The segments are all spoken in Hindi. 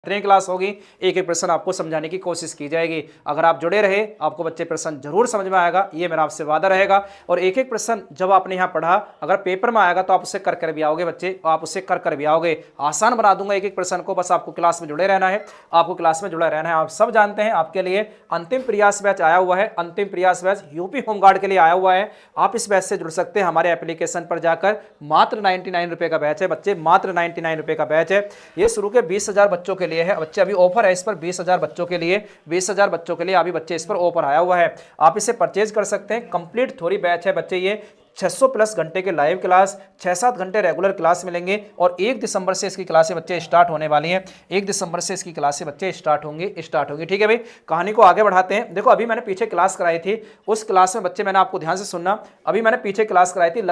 बेहतरीन क्लास होगी। एक एक प्रश्न आपको समझाने की कोशिश की जाएगी। अगर आप जुड़े रहे आपको बच्चे प्रश्न जरूर समझ में आएगा, ये मेरा आपसे वादा रहेगा। और एक एक प्रश्न जब आपने यहाँ पढ़ा अगर पेपर में आएगा तो आप उसे कर कर भी आओगे बच्चे, आप उसे कर कर भी आओगे। आसान बना दूंगा एक एक प्रश्न को, बस आपको क्लास में जुड़े रहना है, आपको क्लास में जुड़ा रहना है। आप सब जानते हैं आपके लिए अंतिम प्रयास बैच आया हुआ है, अंतिम प्रयास बैच यूपी होमगार्ड के लिए आया हुआ है। आप इस बैच से जुड़ सकते हैं हमारे एप्लीकेशन पर जाकर। मात्र 99 रुपए का बैच है बच्चे, मात्र 99 रुपए का बैच है। ये शुरू के 20,000 बच्चों के लिए है बच्चे, अभी ऑफर है इस पर 20,000 बच्चों के लिए, 20,000 बच्चों के लिए अभी बच्चे इस पर ऑफर आया हुआ है। आप इसे परचेज कर सकते हैं। कंप्लीट थ्योरी बैच है बच्चे, ये 600 प्लस घंटे के लाइव क्लास, 6-7 घंटे रेगुलर क्लास मिलेंगे। और 1 दिसंबर से इसकी क्लासें बच्चे स्टार्ट होने वाली हैं, 1 दिसंबर से इसकी क्लासें बच्चे स्टार्ट होंगी। ठीक है भाई, कहानी को आगे बढ़ाते हैं। देखो अभी मैंने पीछे क्लास कराई थी, उस क्लास में बच्चे मैंने आपको ध्यान से सुनना, अभी मैंने पीछे क्लास कराई थी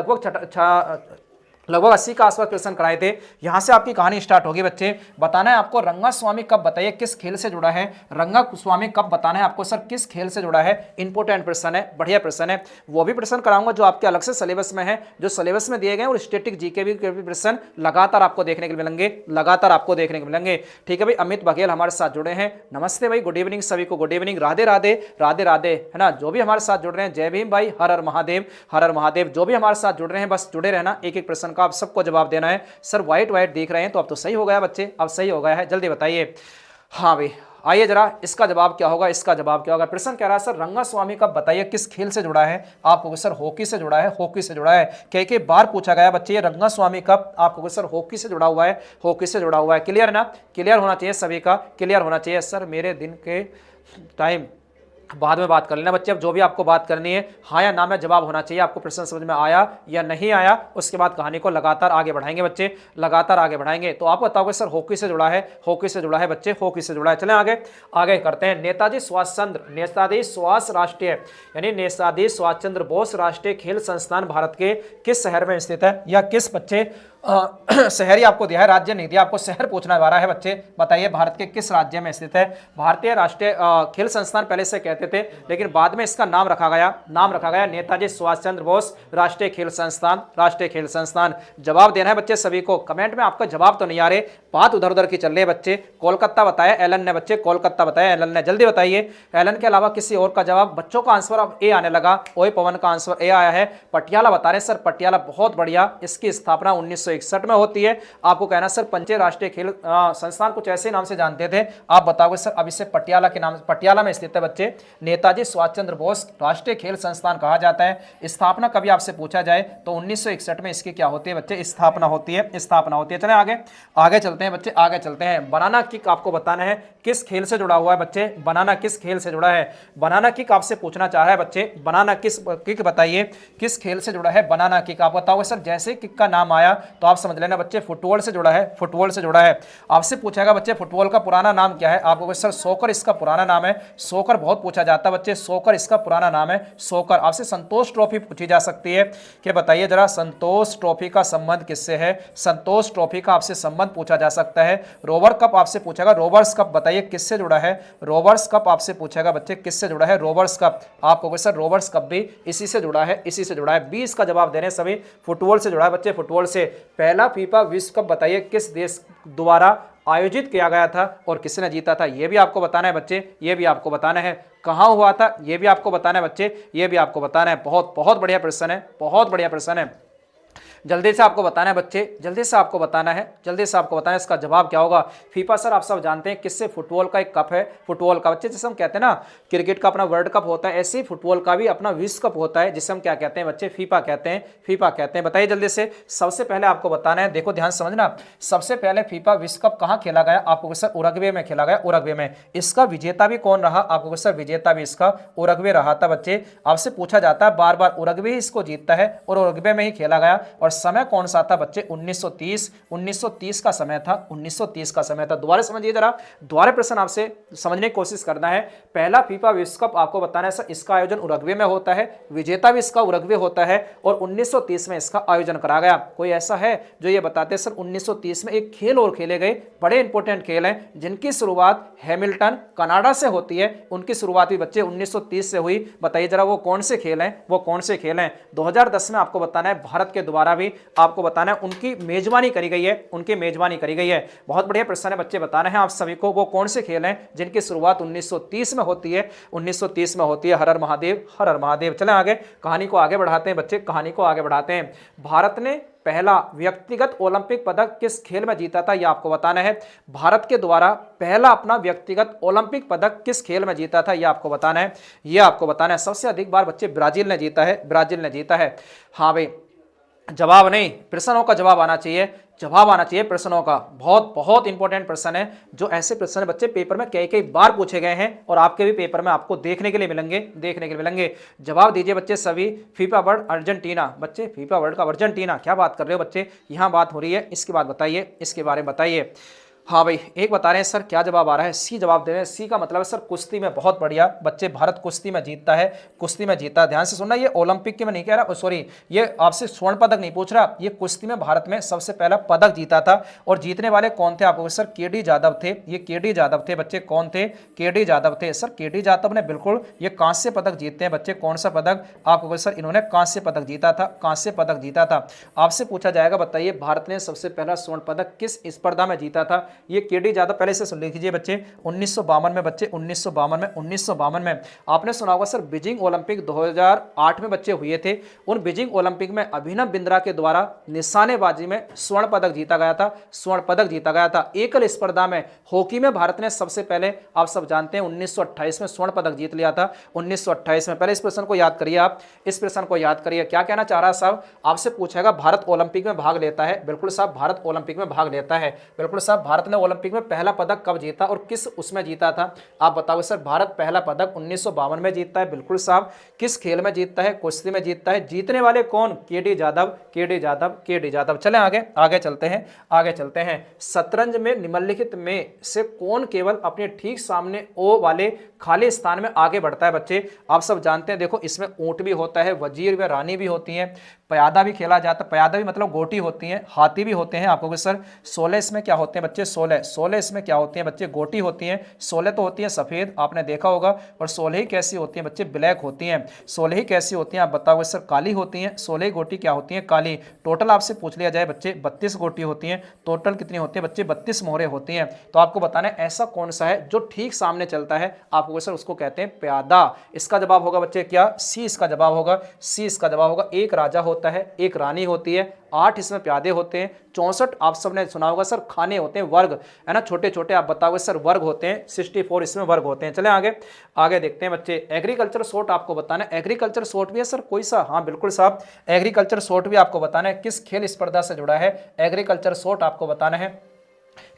लगभग 80 के आसपास क्वेश्चन कराए थे। यहां से आपकी कहानी स्टार्ट होगी बच्चे। बताना है आपको रंगा स्वामी कब, बताइए किस खेल से जुड़ा है रंगा स्वामी कब, बताना है आपको सर किस खेल से जुड़ा है। इंपोर्टेंट प्रश्न है, बढ़िया प्रश्न है। वो भी प्रश्न कराऊंगा जो आपके अलग से सिलेबस में है, जो सिलेबस में दिए गए, और स्टैटिक जीके भी प्रश्न लगातार आपको देखने को मिलेंगे, लगातार आपको देखने को मिलेंगे। ठीक है भाई, अमित बघेल हमारे साथ जुड़े हैं, नमस्ते भाई, गुड इवनिंग सभी को, गुड इवनिंग, राधे राधे, राधे राधे, है ना। जो भी हमारे साथ जुड़ रहे हैं जय भीम भाई, हर हर महादेव, हर हर महादेव। जो भी हमारे साथ जुड़ रहे हैं बस जुड़े रहना, एक एक प्रश्न का आप सबको जवाब देना है। सर व्हाइट व्हाइट देख रहे हैं तो अब तो सही हो गया बच्चे, अब सही हो गया है, जल्दी बताइए। हाँ भाई आइए जरा, इसका जवाब क्या होगा, इसका जवाब क्या होगा। प्रश्न कह रहा है सर रंगा स्वामी कब, बताइए किस खेल से जुड़ा है। आपको सर हॉकी से जुड़ा है, हॉकी से जुड़ा है। कई बार पूछा गया बच्चे ये रंगा स्वामी कब, आपको सर हॉकी से जुड़ा हुआ है, हॉकी से जुड़ा हुआ है। क्लियर है ना, क्लियर होना चाहिए सभी का, क्लियर होना चाहिए। सर मेरे दिन के टाइम बाद में बात कर लेना बच्चे, अब जो भी आपको बात करनी है हाँ या ना में जवाब होना चाहिए। आपको प्रश्न समझ में आया या नहीं आया, उसके बाद कहानी को लगातार आगे बढ़ाएंगे बच्चे, लगातार आगे बढ़ाएंगे। तो आप बताओगे सर हॉकी से जुड़ा है, हॉकी से जुड़ा है बच्चे, हॉकी से जुड़ा है। चलें आगे, आगे करते हैं। नेताजी सुभाष चंद्र, नेताजी सुभाष राष्ट्रीय यानी नेताजी सुभाष चंद्र बोस राष्ट्रीय खेल संस्थान भारत के किस शहर में स्थित है, या किस बच्चे शहर ही आपको दिया है, राज्य नहीं दिया, आपको शहर पूछना है बच्चे। बताइए भारत के किस राज्य में स्थित है। भारतीय राष्ट्रीय खेल संस्थान पहले से कहते थे, लेकिन बाद में इसका नाम रखा गया नेताजी सुभाष चंद्र बोस राष्ट्रीय खेल संस्थान, राष्ट्रीय खेल संस्थान। जवाब देना है बच्चे सभी को। कमेंट में आपका जवाब तो नहीं आ रहे, बात उधर उधर की चल रही है बच्चे। कोलकाता बताया एलन ने बच्चे, कोलकाता बताया एलन ने, जल्दी बताइए। एलन के अलावा किसी और का जवाब, बच्चों का आंसर अब ए आने लगा, ओए पवन का आंसर ए आया है। पटियाला बता रहे सर, पटियाला बहुत बढ़िया, इसकी स्थापना 1961 में होती है। आपको कहना सर पंचे राष्ट्रीय खेल संस्थान कुछ ऐसे नाम से जानते थे, आप बताओगे सर अब इसे पटियाला के नाम, पटियाला में स्थित है बच्चे। नेताजी सुभाष चंद्र बोस राष्ट्रीय खेल संस्थान कहा जाता है। स्थापना कभी आपसे पूछा जाए तो 1961 में इसकी क्या होती है बच्चे, स्थापना होती है, स्थापना होती है। चलें आगे, आगे चलते हैं बच्चे, आगे चलते हैं। बनाना किक आपको बताना है किस खेल से जुड़ा हुआ है बच्चे, बनाना किस खेल से जुड़ा है। बनाना किक आपसे पूछना चाह रहा है बच्चे, बनाना किक बताइए किस खेल से जुड़ा है। बनाना किक आप बताओगे सर जैसे किक का नाम आया तो आप समझ लेना बच्चे फुटबॉल से जुड़ा है, फुटबॉल से जुड़ा है। आपसे पूछेगा बच्चे फुटबॉल का पुराना नाम क्या है, आपको सर सोकर इसका पुराना नाम है। सोकर बहुत पूछा जाता है बच्चे, सोकर इसका पुराना नाम है, सोकर। आपसे संतोष ट्रॉफी पूछी जा सकती है कि बताइए जरा संतोष ट्रॉफी का संबंध किससे है। संतोष ट्रॉफी का आपसे संबंध पूछा जा सकता है। रोवर कप आपसे पूछेगा, रोवर्स कप बताइए किससे जुड़ा है। रोवर्स कप आपसे पूछेगा बच्चे किससे जुड़ा है, रोवर्स कप। आपको सर रोवर्स कप भी इसी से जुड़ा है, इसी से जुड़ा है। 20 का जवाब दे रहे हैं सभी, फुटबॉल से जुड़ा है बच्चे, फुटबॉल से। पहला फीफा विश्व कप बताइए किस देश द्वारा आयोजित किया गया था और किसने जीता था, यह भी आपको बताना है बच्चे, यह भी आपको बताना है। कहां हुआ था यह भी आपको बताना है बच्चे, यह भी आपको बताना है। बहुत बहुत बढ़िया प्रश्न है, बहुत बढ़िया प्रश्न है। जल्दी से आपको बताना है बच्चे, जल्दी से आपको बताना है, जल्दी से आपको बताना है इसका जवाब क्या होगा। फीफा सर आप सब जानते हैं किससे, फुटबॉल का एक कप है, फुटबॉल का बच्चे। जैसे हम कहते हैं ना क्रिकेट का अपना वर्ल्ड कप होता है, ऐसे ही फुटबॉल का भी अपना विश्व कप होता है, जिसे हम क्या कहते हैं बच्चे, फीफा कहते हैं, फीफा कहते हैं। बताइए जल्दी से। सबसे पहले आपको बताना है, देखो ध्यान समझना, सबसे पहले फीफा विश्व कप कहाँ खेला गया, आपको सर उरुग्वे में खेला गया, उरुग्वे में। इसका विजेता भी कौन रहा, आपको सर विजेता भी इसका उरुग्वे रहा था बच्चे। आपसे पूछा जाता है बार बार, उरुग्वे ही इसको जीतता है और उरुग्वे में ही खेला गया। और समय कौन सा था बच्चे, 1930 का समय था, 1930 का समय था। दोबारा समझिए जरा, दोबारा प्रश्न आपसे समझने की कोशिश करना है। पहला फीफा विश्व कप आपको बताना है सर इसका आयोजन उरुग्वे में होता है, विजेता भी इसका उरुग्वे होता है और 1930 में इसका आयोजन करा गया। कोई ऐसा है जो ये बताते हैं सर 1930 में एक खेल और खेले गए, बड़े इंपॉर्टेंट खेल हैं जिनकी शुरुआत हैमिल्टन कनाडा से होती है, उनकी शुरुआत भी बच्चे 1930 से हुई। बताइए जरा वो कौन से खेल हैं, वो कौन से खेल हैं। 2010 में आपको बताना है भारत के द्वारा भी आपको बताना है उनकी मेजबानी करी गई है, उनकी मेजबानी करी गई है। बहुत बढ़िया प्रश्न है बच्चे, बताना है आप सभी को वो कौन से खेल हैं जिनकी शुरुआत 1930 में होती है, 1930 में होती है। हर हर महादेव, हर हर महादेव। चलें आगे, कहानी को आगे बढ़ाते हैं बच्चे, कहानी को आगे बढ़ाते हैं। भारत ने पहला व्यक्तिगत ओलंपिक पदक किस खेल में जीता था, यह आपको बताना है। भारत के द्वारा पहला अपना व्यक्तिगत ओलंपिक पदक किस खेल में जीता था, यह आपको बताना है, यह आपको बताना है। सबसे अधिक बार बच्चे ब्राजील ने जीता है, ब्राजील ने जीता है। हाँ भाई, जवाब नहीं, प्रश्नों का जवाब आना चाहिए, जवाब आना चाहिए प्रश्नों का। बहुत बहुत इंपॉर्टेंट प्रश्न है, जो ऐसे प्रश्न बच्चे पेपर में कई कई बार पूछे गए हैं और आपके भी पेपर में आपको देखने के लिए मिलेंगे, देखने के लिए मिलेंगे। जवाब दीजिए बच्चे सभी। फीफा वर्ल्ड अर्जेंटीना, बच्चे फीफा वर्ल्ड कप अर्जेंटीना, क्या बात कर रहे हो बच्चे, यहाँ बात हो रही है, इसके बाद बताइए, इसके बारे में बताइए। हाँ भाई, एक बता रहे हैं सर, क्या जवाब आ रहा है, सी जवाब दे रहे हैं। सी का मतलब है सर कुश्ती में। बहुत बढ़िया बच्चे, भारत कुश्ती में जीतता है, कुश्ती में जीता। ध्यान से सुनना, ये ओलंपिक के में नहीं कह रहा, सॉरी, ये आपसे स्वर्ण पदक नहीं पूछ रहा, ये कुश्ती में भारत में सबसे पहला पदक जीता था। और जीतने वाले कौन थे आपको सर, के डी यादव थे, ये के डी यादव थे बच्चे। कौन थे, के डी यादव थे सर। के डी यादव ने बिल्कुल ये कांस्य पदक जीतते हैं बच्चे। कौन सा पदक आपको सर, इन्होंने कांस्य पदक जीता था, कांस्य पदक जीता था। आपसे पूछा जाएगा, बताइए भारत ने सबसे पहला स्वर्ण पदक किस स्पर्धा में जीता था, ये के डी यादव। पहले से सुन लीजिए बच्चे, 1952 में बच्चे, 1952 में आपने सुना होगा सर, बीजिंग ओलंपिक 2008 में बच्चे हुए थे। उन बीजिंग ओलंपिक में अभिनव बिंद्रा के द्वारा निशानेबाजी में स्वर्ण पदक जीता गया था, स्वर्ण पदक जीता गया था। एकल स्पर्धा में हॉकी में भारत ने सबसे पहले, आप सब जानते हैं, 1928 में स्वर्ण पदक जीत लिया था, 1928 में। पहले इस प्रश्न को याद करिए, आप इस प्रश्न को याद करिए। क्या कहना चाह रहा है साहब, आपसे पूछेगा भारत ओलंपिक में भाग लेता है, बिल्कुल साहब भारत ओलंपिक में भाग लेता है, बिल्कुल साहब। भारत ने ओलंपिक में पहला पदक कब जीता और किस उसमें जीता था, आप बताओ सर। भारत पहला पदक 1952 में जीतता है, बिल्कुल साहब। किस खेल में जीतता है, कुश्ती में जीतता है। जीतने वाले कौन, के डी यादव, के डी यादव, के डी यादव। चलें आगे, आगे चलते हैं, आगे चलते हैं। शतरंज में निम्नलिखित में से कौन केवल अपने ठीक सामने ओ वाले खाली स्थान में आगे बढ़ता है बच्चे, आप सब जानते हैं। देखो इसमें ऊंट भी होता है, वजीर व रानी भी होती है, प्यादा भी खेला जाता है, प्यादा भी मतलब गोटी होती है, हाथी भी होते हैं आपको सर। 16 इसमें क्या होते हैं बच्चे, 16 इसमें क्या होती हैं बच्चे, गोटी होती हैं। 16 तो होती है सफेद, आपने देखा होगा, और 16 ही कैसी होती हैं बच्चे, ब्लैक होती हैं। 16 ही कैसी होती हैं आप बताओगे सर, काली होती हैं। 16 गोटी क्या होती हैं, काली। टोटल आपसे पूछ लिया जाए बच्चे, 32 गोटी होती हैं। टोटल कितनी होती है बच्चे, 32 मोहरे होती हैं। तो आपको बताना है ऐसा कौन सा है जो ठीक सामने चलता है, आपको सर उसको कहते हैं प्यादा। इसका जवाब होगा बच्चे क्या, सी इसका जवाब होगा, सी इसका जवाब होगा। एक राजा होता है, एक रानी होती है, 8 इसमें प्यादे होते हैं, 64 आप सबने सुना होगा सर खाने होते हैं, वर्ग है ना, छोटे छोटे आप बताओगे सर वर्ग होते हैं, 64 इसमें वर्ग होते हैं। चलें आगे, आगे देखते हैं बच्चे। एग्रीकल्चर शॉट आपको बताना है, एग्रीकल्चर शॉट भी है सर कोई सा, हाँ बिल्कुल साहब, एग्रीकल्चर शॉट भी आपको बताना है किस खेल स्पर्धा से जुड़ा है। एग्रीकल्चर शॉट आपको बताना है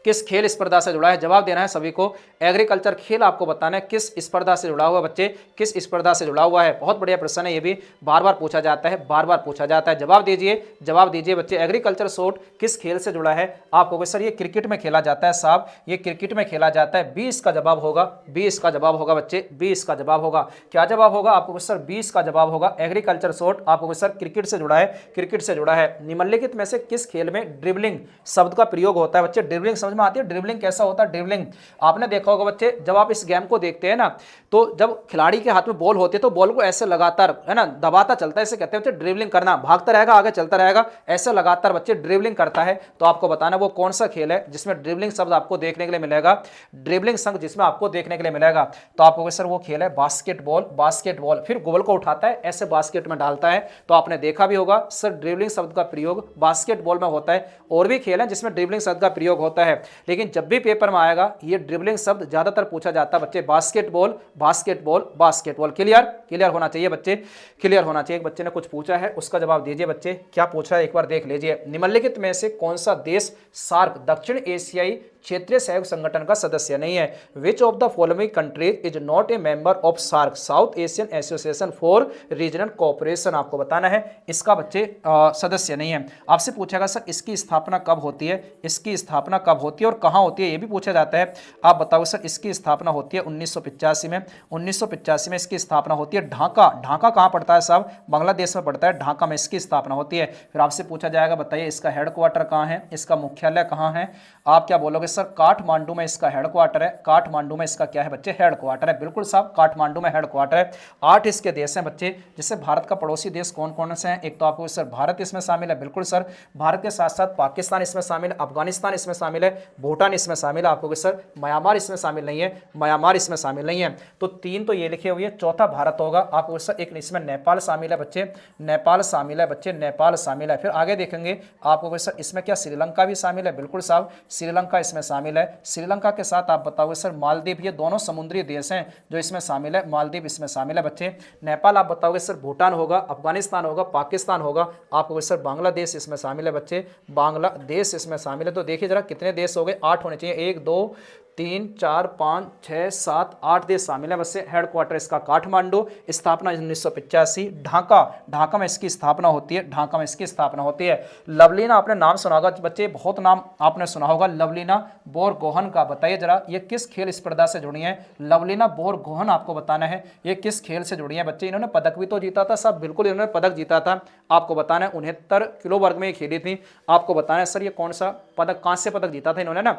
किस खेल स्पर्धा से जुड़ा है, जवाब देना है सभी को। एग्रीकल्चर खेल आपको बताना है किस स्पर्धा से जुड़ा हुआ बच्चे, किस स्पर्धा से जुड़ा हुआ है। बहुत बढ़िया प्रश्न है, ये भी बार बार पूछा जाता है, बार बार पूछा जाता है। जवाब दीजिए, जवाब दीजिए बच्चे। एग्रीकल्चर शॉट किस खेल से जुड़ा है, आपको सर ये क्रिकेट में खेला जाता है साहब, ये क्रिकेट में खेला जाता है। 20 का जवाब होगा, 20 का जवाब होगा बच्चे, 20 का जवाब होगा। क्या जवाब होगा आपको सर, 20 का जवाब होगा। एग्रीकल्चर शॉट आपको सर क्रिकेट से जुड़ा है, क्रिकेट से जुड़ा है। निम्नलिखित में से किस खेल में ड्रिबलिंग शब्द का प्रयोग होता है बच्चे, ड्रिबलिंग समझ में आती है, ड्रिबलिंग कैसा होता है, ड्रिबलिंग आपने देखा होगा बच्चे, जब आप इस गेम को देखते हैं ना, तो जब खिलाड़ी के हाथ में बॉल होती है तो बॉल को ऐसे लगातार है ना दबाता चलता है, इसे कहते हैं बच्चे ड्रिबलिंग करना, भागता रहेगा आगे चलता रहेगा, ऐसे लगातार बच्चे ड्रिबलिंग करता है। तो आपको बताना वो कौन सा खेल है जिसमें ड्रिबलिंग शब्द आपको देखने के लिए मिलेगा, ड्रिबलिंग शब्द जिसमें आपको देखने के लिए मिलेगा। तो आपको सर वो खेल है बास्केटबॉल, बास्केटबॉल। फिर गोल को उठाता है ऐसे बास्केट में डालता है, तो आपने देखा भी होगा सर ड्रिबलिंग शब्द का प्रयोग बास्केटबॉल में होता है। और भी खेल है जिसमें ड्रिबलिंग शब्द का प्रयोग होता है, लेकिन जब भी पेपर में आएगा ये ड्रिबलिंग शब्द ज्यादातर पूछा जाता है बच्चे, basketball, basketball, basketball. Clear, clear होना चाहिए बच्चे, क्लियर होना चाहिए। एक बच्चे ने कुछ पूछा है उसका जवाब दीजिए बच्चे, क्या पूछा है एक बार देख लीजिए। निम्नलिखित में से कौन सा देश सार्क दक्षिण एशियाई क्षेत्रीय सहयोग संगठन का सदस्य नहीं है। Which of the following countries is not a member of SAARC, South Asian Association for Regional Cooperation. आपको बताना है इसका बच्चे सदस्य नहीं है। आपसे पूछेगा सर इसकी स्थापना कब होती है, इसकी स्थापना कब होती है और कहाँ होती है ये भी पूछा जाता है। आप बताओ सर इसकी स्थापना होती है 1985 में। 1985 में इसकी स्थापना होती है। ढाका, ढाका कहाँ पड़ता है साहब? बांग्लादेश में पड़ता है। ढाका में इसकी स्थापना होती है। फिर आपसे पूछा जाएगा बताइए इसका हेडक्वार्टर कहाँ है, इसका मुख्यालय कहाँ है? आप क्या बोलोगे सर? काठमांडू में इसका हेडक्वार्टर है। काठमांडू में इसका क्या है बच्चे? हेडक्वार्टर है। बिल्कुल साहब, काठमांडू में हेडक्वार्टर है। 8 इसके देश हैं बच्चे। जैसे भारत का पड़ोसी देश कौन कौन से हैं? एक तो आपको सर भारत इसमें शामिल है, बिल्कुल सर। भारत के साथ साथ पाकिस्तान इसमें शामिल है, अफगानिस्तान इसमें शामिल है, भूटान इसमें शामिल है। आपको सर म्यांमार इसमें शामिल नहीं है, म्यांमार इसमें शामिल नहीं है। तो 3 तो ये लिखे हुए हैं, चौथा भारत होगा। आपको सर एक इसमें नेपाल शामिल है बच्चे, नेपाल शामिल है बच्चे, नेपाल शामिल है। फिर आगे देखेंगे आपको सर इसमें क्या श्रीलंका भी शामिल है? बिल्कुल साहब, श्रीलंका इसमें शामिल है। श्रीलंका के साथ आप बताओगे सर मालदीव, ये दोनों समुद्री देश हैं जो इसमें शामिल है, मालदीव इसमें शामिल है बच्चे। नेपाल आप बताओगे सर भूटान होगा, अफगानिस्तान होगा, पाकिस्तान होगा। आपको सर बांग्लादेश इसमें शामिल है बच्चे, बांग्लादेश इसमें शामिल है। तो देखिए जरा कितने देश हो गए? 8 होने चाहिए। 1 2 3 4 5 6 7 8 देश शामिल है बस। हेडक्वार्टर इसका काठमांडू, स्थापना 1985। ढाका, ढाका में इसकी स्थापना होती है, ढाका में इसकी स्थापना होती है। लवलीना आपने नाम सुना होगा बच्चे, बहुत नाम आपने सुना होगा लवलीना बोरगोहन का। बताइए जरा ये किस खेल स्पर्धा से जुड़ी है? लवलीना बोरगोहन आपको बताना है ये किस खेल से जुड़ी है बच्चे। इन्होंने पदक भी तो जीता था सब, बिल्कुल इन्होंने पदक जीता था। आपको बताना है 69 किलो वर्ग में खेली थी। आपको बताना है सर ये कौन सा पदक, कांस्य पदक जीता था इन्होंने ना।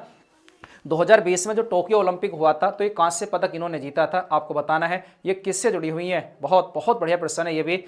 2020 में जो टोक्यो ओलंपिक हुआ था तो ये कांस्य पदक इन्होंने जीता था। आपको बताना है ये किससे जुड़ी हुई है। बहुत बहुत बढ़िया प्रश्न है ये भी,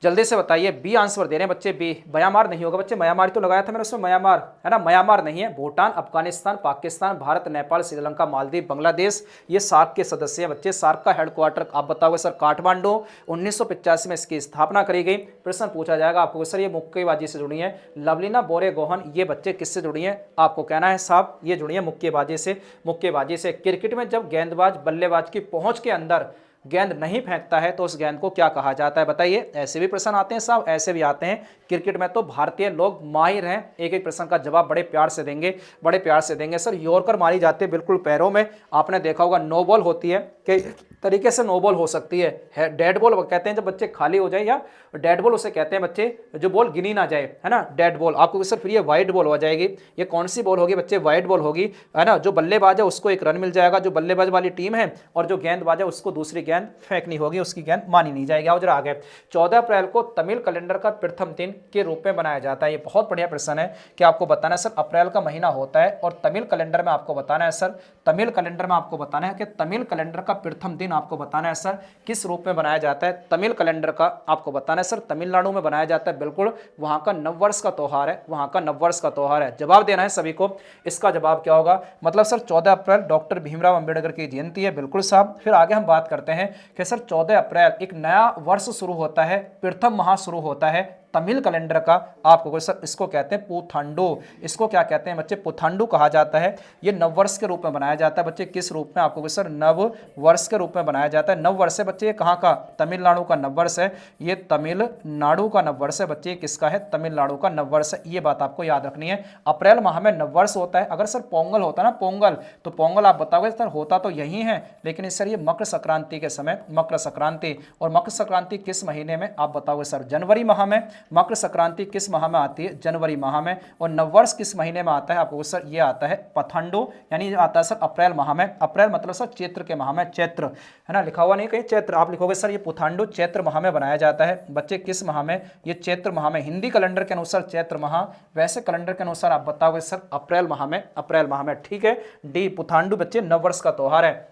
जल्दी से बताइए। बी आंसर दे रहे हैं बच्चे, बी। म्यांमार नहीं होगा बच्चे, म्यांमार तो लगाया था मैंने उसमें, म्यांमार है ना, म्यांमार नहीं है। भूटान, अफगानिस्तान, पाकिस्तान, भारत, नेपाल, श्रीलंका, मालदीव, बांग्लादेश ये सार्क के सदस्य हैं बच्चे। सार्क का हेडक्वार्टर आप बताओगे सर काठमांडू। 1985 में इसकी स्थापना करी गई। प्रश्न पूछा जाएगा आपको सर ये मुक्केबाजी से जुड़ी है। लवलीना बोरगोहन ये बच्चे किससे जुड़ी हैं? आपको कहना है साहब ये जुड़ी है मुक्केबाजी से, मुक्केबाजी से। क्रिकेट में जब गेंदबाज बल्लेबाज की पहुंच के अंदर गेंद नहीं फेंकता है तो उस गेंद को क्या कहा जाता है? बताइए। ऐसे भी प्रश्न आते हैं साहब, ऐसे भी आते हैं। क्रिकेट में तो भारतीय लोग माहिर हैं, एक एक प्रश्न का जवाब बड़े प्यार से देंगे, बड़े प्यार से देंगे। सर यॉर्कर मारी जाती है बिल्कुल पैरों में, आपने देखा होगा। नो बॉल होती है, कई तरीके से नो बॉल हो सकती है। डेड बॉल कहते हैं जब बच्चे खाली हो जाए, या डेड बॉल उसे कहते हैं बच्चे जो बॉल गिनी ना जाए, है ना, डेड बॉल। आपको सर फिर ये वाइड बॉल हो जाएगी। ये कौन सी बॉल होगी बच्चे? वाइड बॉल होगी, है ना। जो बल्लेबाज है उसको एक रन मिल जाएगा, जो बल्लेबाज वाली टीम है, और जो गेंदबाज है उसको दूसरी गेंद फेंकनी होगी, उसकी गेंद मानी नहीं जाएगी। आओ जरा आगे। 14 अप्रैल को तमिल कैलेंडर का प्रथम दिन के रूप में बनाया जाता है। ये बहुत बढ़िया प्रश्न है कि आपको बताना है सर अप्रैल का महीना होता है और तमिल कैलेंडर में आपको बताना है सर, तमिल कैलेंडर में आपको बताना है कि तमिल कैलेंडर का प्रथम दिन आपको बताना है सर किस रूप में बनाया जाता है। तमिल कैलेंडर का आपको बताना है सर तमिलनाडु में बनाया जाता है, बिल्कुल वहां का नववर्ष का त्योहार है, वहां का नववर्ष का त्योहार है। जवाब देना है सभी को, इसका जवाब क्या होगा? मतलब सर 14 अप्रैल डॉक्टर भीमराव अंबेडकर की जयंती है, बिल्कुल साहब। फिर आगे हम बात करते हैं कि सर 14 अप्रैल एक नया वर्ष शुरू होता है, प्रथम माह शुरू होता है तमिल कैलेंडर का। आपको सर इसको कहते हैं पुथांडु। इसको क्या कहते हैं बच्चे? पुथांडु कहा जाता है। ये नववर्ष के रूप में बनाया जाता है बच्चे। किस रूप में? आपको सर नव वर्ष के रूप में बनाया जाता है। नववर्ष है बच्चे, ये कहाँ का? तमिलनाडु का नववर्ष है। ये तमिलनाडु का नववर्ष है बच्चे। किसका है? तमिलनाडु का नववर्ष है। ये बात आपको याद रखनी है। अप्रैल माह में नववर्ष होता है। अगर सर पोंगल होता ना, पोंगल, तो पोंगल आप बताओगे सर होता तो यही है, लेकिन सर ये मकर संक्रांति के समय, मकर संक्रांति। और मकर संक्रांति किस महीने में? आप बताओगे सर जनवरी माह में। मकर संक्रांति किस माह में आती है? जनवरी माह में। और नववर्ष किस महीने में आता है? आपको सर ये आता है पथंडो, यानी आता है सर अप्रैल माह में। अप्रैल मतलब सर चैत्र के माह में, चैत्र है ना, लिखा हुआ नहीं कहीं चैत्र, आप लिखोगे सर ये पुथांडु चैत्र माह में बनाया जाता है बच्चे। किस माह में? ये चैत्र माह में। हिंदी कैलेंडर के अनुसार चैत्र माह, वैसे कैलेंडर के अनुसार आप बताओगे सर अप्रैल माह में, अप्रैल माह में। ठीक है, डी पुथांडु बच्चे नववर्ष का त्योहार है।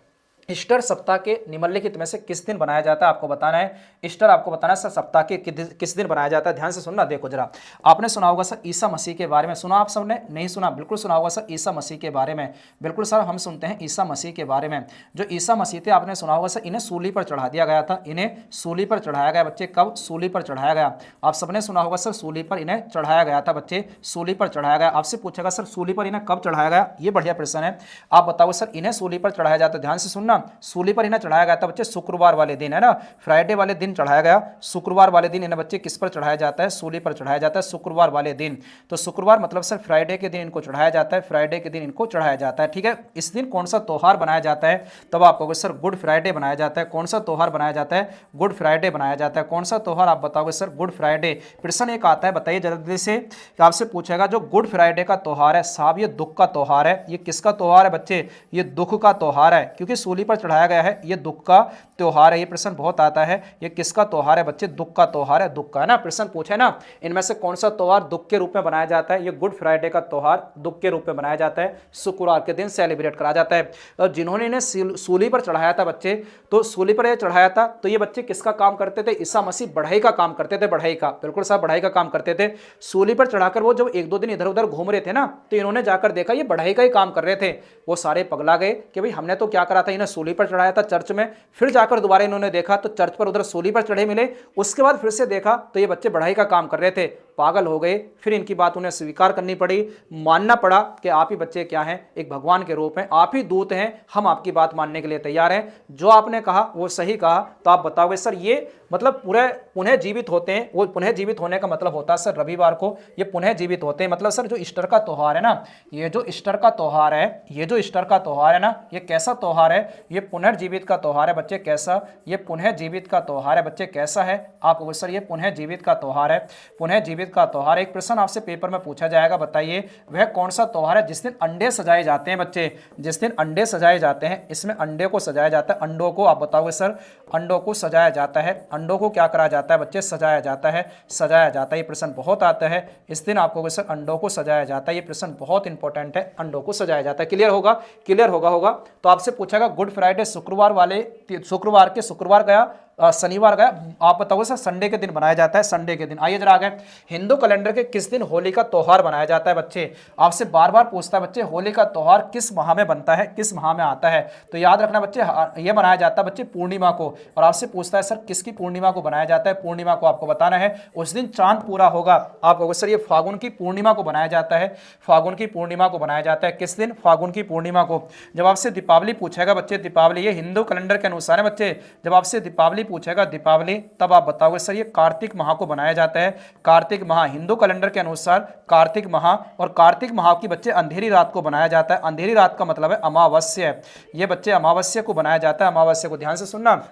ईस्टर सप्ताह के निम्नलिखित में से किस दिन बनाया जाता है? आपको बताना है। ईस्टर आपको बताना है सर सप्ताह के किस दिन बनाया जाता है। ध्यान से सुनना, देखो जरा। आपने सुना होगा सर ईसा मसीह के बारे में, सुना आप सबने? नहीं सुना? बिल्कुल सुना होगा सर ईसा मसीह के बारे में। बिल्कुल सर हम सुनते हैं ईसा मसीह के बारे में। जो ईसा मसीह थे आपने सुना होगा सर इन्हें सूली पर चढ़ा दिया गया था। इन्हें सूली पर चढ़ाया गया बच्चे। कब? सूली पर चढ़ाया गया। आप सबने सुना होगा सर सूली पर इन्हें चढ़ाया गया था बच्चे, सूली पर चढ़ाया गया। आपसे पूछेगा सर सूली पर इन्हें कब चढ़ाया गया? ये बढ़िया प्रश्न है। आप बताओ सर इन्हें सूली पर चढ़ाया जाता है। ध्यान से सुनना, ना, सूली पर इन्हें चढ़ाया गया था बच्चे शुक्रवार वाले दिन, है ना, फ्राइडे वाले दिन चढ़ाया गया, शुक्रवार वाले दिन इन्हें बच्चे किस पर चढ़ाया जाता है, सूली पर चढ़ाया जाता है शुक्रवार वाले दिन। तो शुक्रवार मतलब सर फ्राइडे के दिन इनको चढ़ाया जाता है, फ्राइडे के दिन इनको चढ़ाया जाता है, ठीक है। इस दिन कौन सा त्योहार बनाया जाता है, तब आप कहोगे सर गुड फ्राइडे बनाया जाता है। कौन सा त्योहार बनाया जाता है, गुड फ्राइडे बनाया जाता है। कौन सा त्योहार आप बताओगे सर, गुड फ्राइडे। प्रश्न एक आता है, बताइए जल्दी से, कि आपसे पूछेगा जो गुड फ्राइडे का त्योहार है साहब, ये दुख का त्योहार है। ये किसका त्योहार है बच्चे, ये दुख का त्योहार है, क्योंकि सूली पर चढ़ाया गया है, ये दुख का त्योहार है। ये प्रश्न बहुत आता है, ये किसका त्योहार है बच्चे, दुख का त्योहार है, दुख का, है ना। प्रश्न पूछे ना, इनमें से कौन सा त्योहार दुख के रूप में बनाया जाता है, ये गुड फ्राइडे का त्योहार दुख के रूप में बनाया जाता है, शुक्रवार के दिन सेलिब्रेट करा जाता है। और जिन्होंने इन्हें सूली पर चढ़ाया था बच्चे, तो सूली पर चढ़ाया था, तो ये बच्चे किसका काम करते थे, ईसा मसीह बढ़ई का काम करते थे, बढ़ई का, बिल्कुल साहब बढ़ई का काम करते थे। सूली पर चढ़ाकर वो जब एक दो दिन इधर उधर घूम रहे थे ना, तो इन्होंने जाकर देखा ये बढ़ई का ही काम कर रहे थे। वो सारे पगला गए कि भाई हमने तो क्या करा था, इन्हें सूली पर चढ़ाया था चर्च में, फिर जाकर दोबारा इन्होंने देखा तो चर्च पर उधर सूली पर चढ़े मिले, उसके बाद फिर से देखा तो ये बच्चे बढ़ई का काम कर रहे थे, पागल हो गए। फिर इनकी बात उन्हें स्वीकार करनी पड़ी, मानना पड़ा कि आप ही बच्चे क्या हैं, एक भगवान के रूप हैं, आप ही दूत हैं, हम आपकी बात मानने के लिए तैयार हैं, जो आपने कहा वो सही कहा। तो आप बताओगे सर ये मतलब पूरे पुनः जीवित होते हैं, वो पुनः जीवित होने का मतलब होता है सर रविवार को ये पुनः जीवित होते हैं। मतलब सर जो ईस्टर का त्योहार है ना, ये जो ईस्टर का त्योहार है, ये जो ईस्टर का त्योहार है ना, ये कैसा त्योहार है, ये पुनर्जीवित का त्योहार है बच्चे। कैसा, ये पुनः जीवित का त्योहार है बच्चे। कैसा है, आप सर ये पुनः जीवित का त्योहार है, पुनः जीवित का त्योहार। एक प्रश्न आपसे पेपर में पूछा जाएगा, बताइए वह कौन सा त्योहार है जिस दिन अंडे सजाए जाते हैं बच्चे, जिस दिन अंडे सजाए जाते हैं, इसमें अंडे को सजाया जाता है, अंडों को, आप बताओगे सर, अंडों को सजाया जाता है, अंडों को क्या करा जाता है बच्चे, सजाया जाता है, सजाया जाता है। ये प्रश्न बहुत आता है, इस दिन आपको सर अंडों को सजाया जाता है, ये प्रश्न बहुत इंपॉर्टेंट है, अंडों को सजाया जाता है। क्लियर होगा, क्लियर होगा। तो आपसे पूछेगा गुड फ्राइडे शुक्रवार वाले, शुक्रवार के शुक्रवार गया, शनिवार गया, आप बताओगे सर संडे के दिन बनाया जाता है, संडे के दिन। आइए जरा आगे, हिंदू कैलेंडर के किस दिन होली का त्योहार बनाया जाता है बच्चे। आपसे बार बार पूछता है बच्चे होली का त्योहार किस माह में बनता है, किस माह में आता है। तो याद रखना बच्चे, यह बनाया जाता है बच्चे पूर्णिमा को। और आपसे पूछता है सर किसकी पूर्णिमा को बनाया जाता है, पूर्णिमा को आपको बताना है, उस दिन चांद पूरा होगा। आप कहोगे सर ये फागुन की पूर्णिमा को बनाया जाता है, फागुन की पूर्णिमा को बनाया जाता है, किस दिन, फागुन की पूर्णिमा को। जब आपसे दीपावली पूछेगा बच्चे, दीपावली ये हिंदू कैलेंडर के अनुसार है बच्चे, जब आपसे दीपावली पूछेगा, दीपावली, तब आप बताओगे सर ये कार्तिक माह को बनाया जाता है, कार्तिक माह, हिंदू कैलेंडर के अनुसार कार्तिक माह। और कार्तिक माह की बच्चे अंधेरी रात को बनाया जाता है, अंधेरी रात का मतलब है अमावस्या, ये बच्चे अमावस्या को बनाया जाता है, अमावस्या को। ध्यान से सुनना,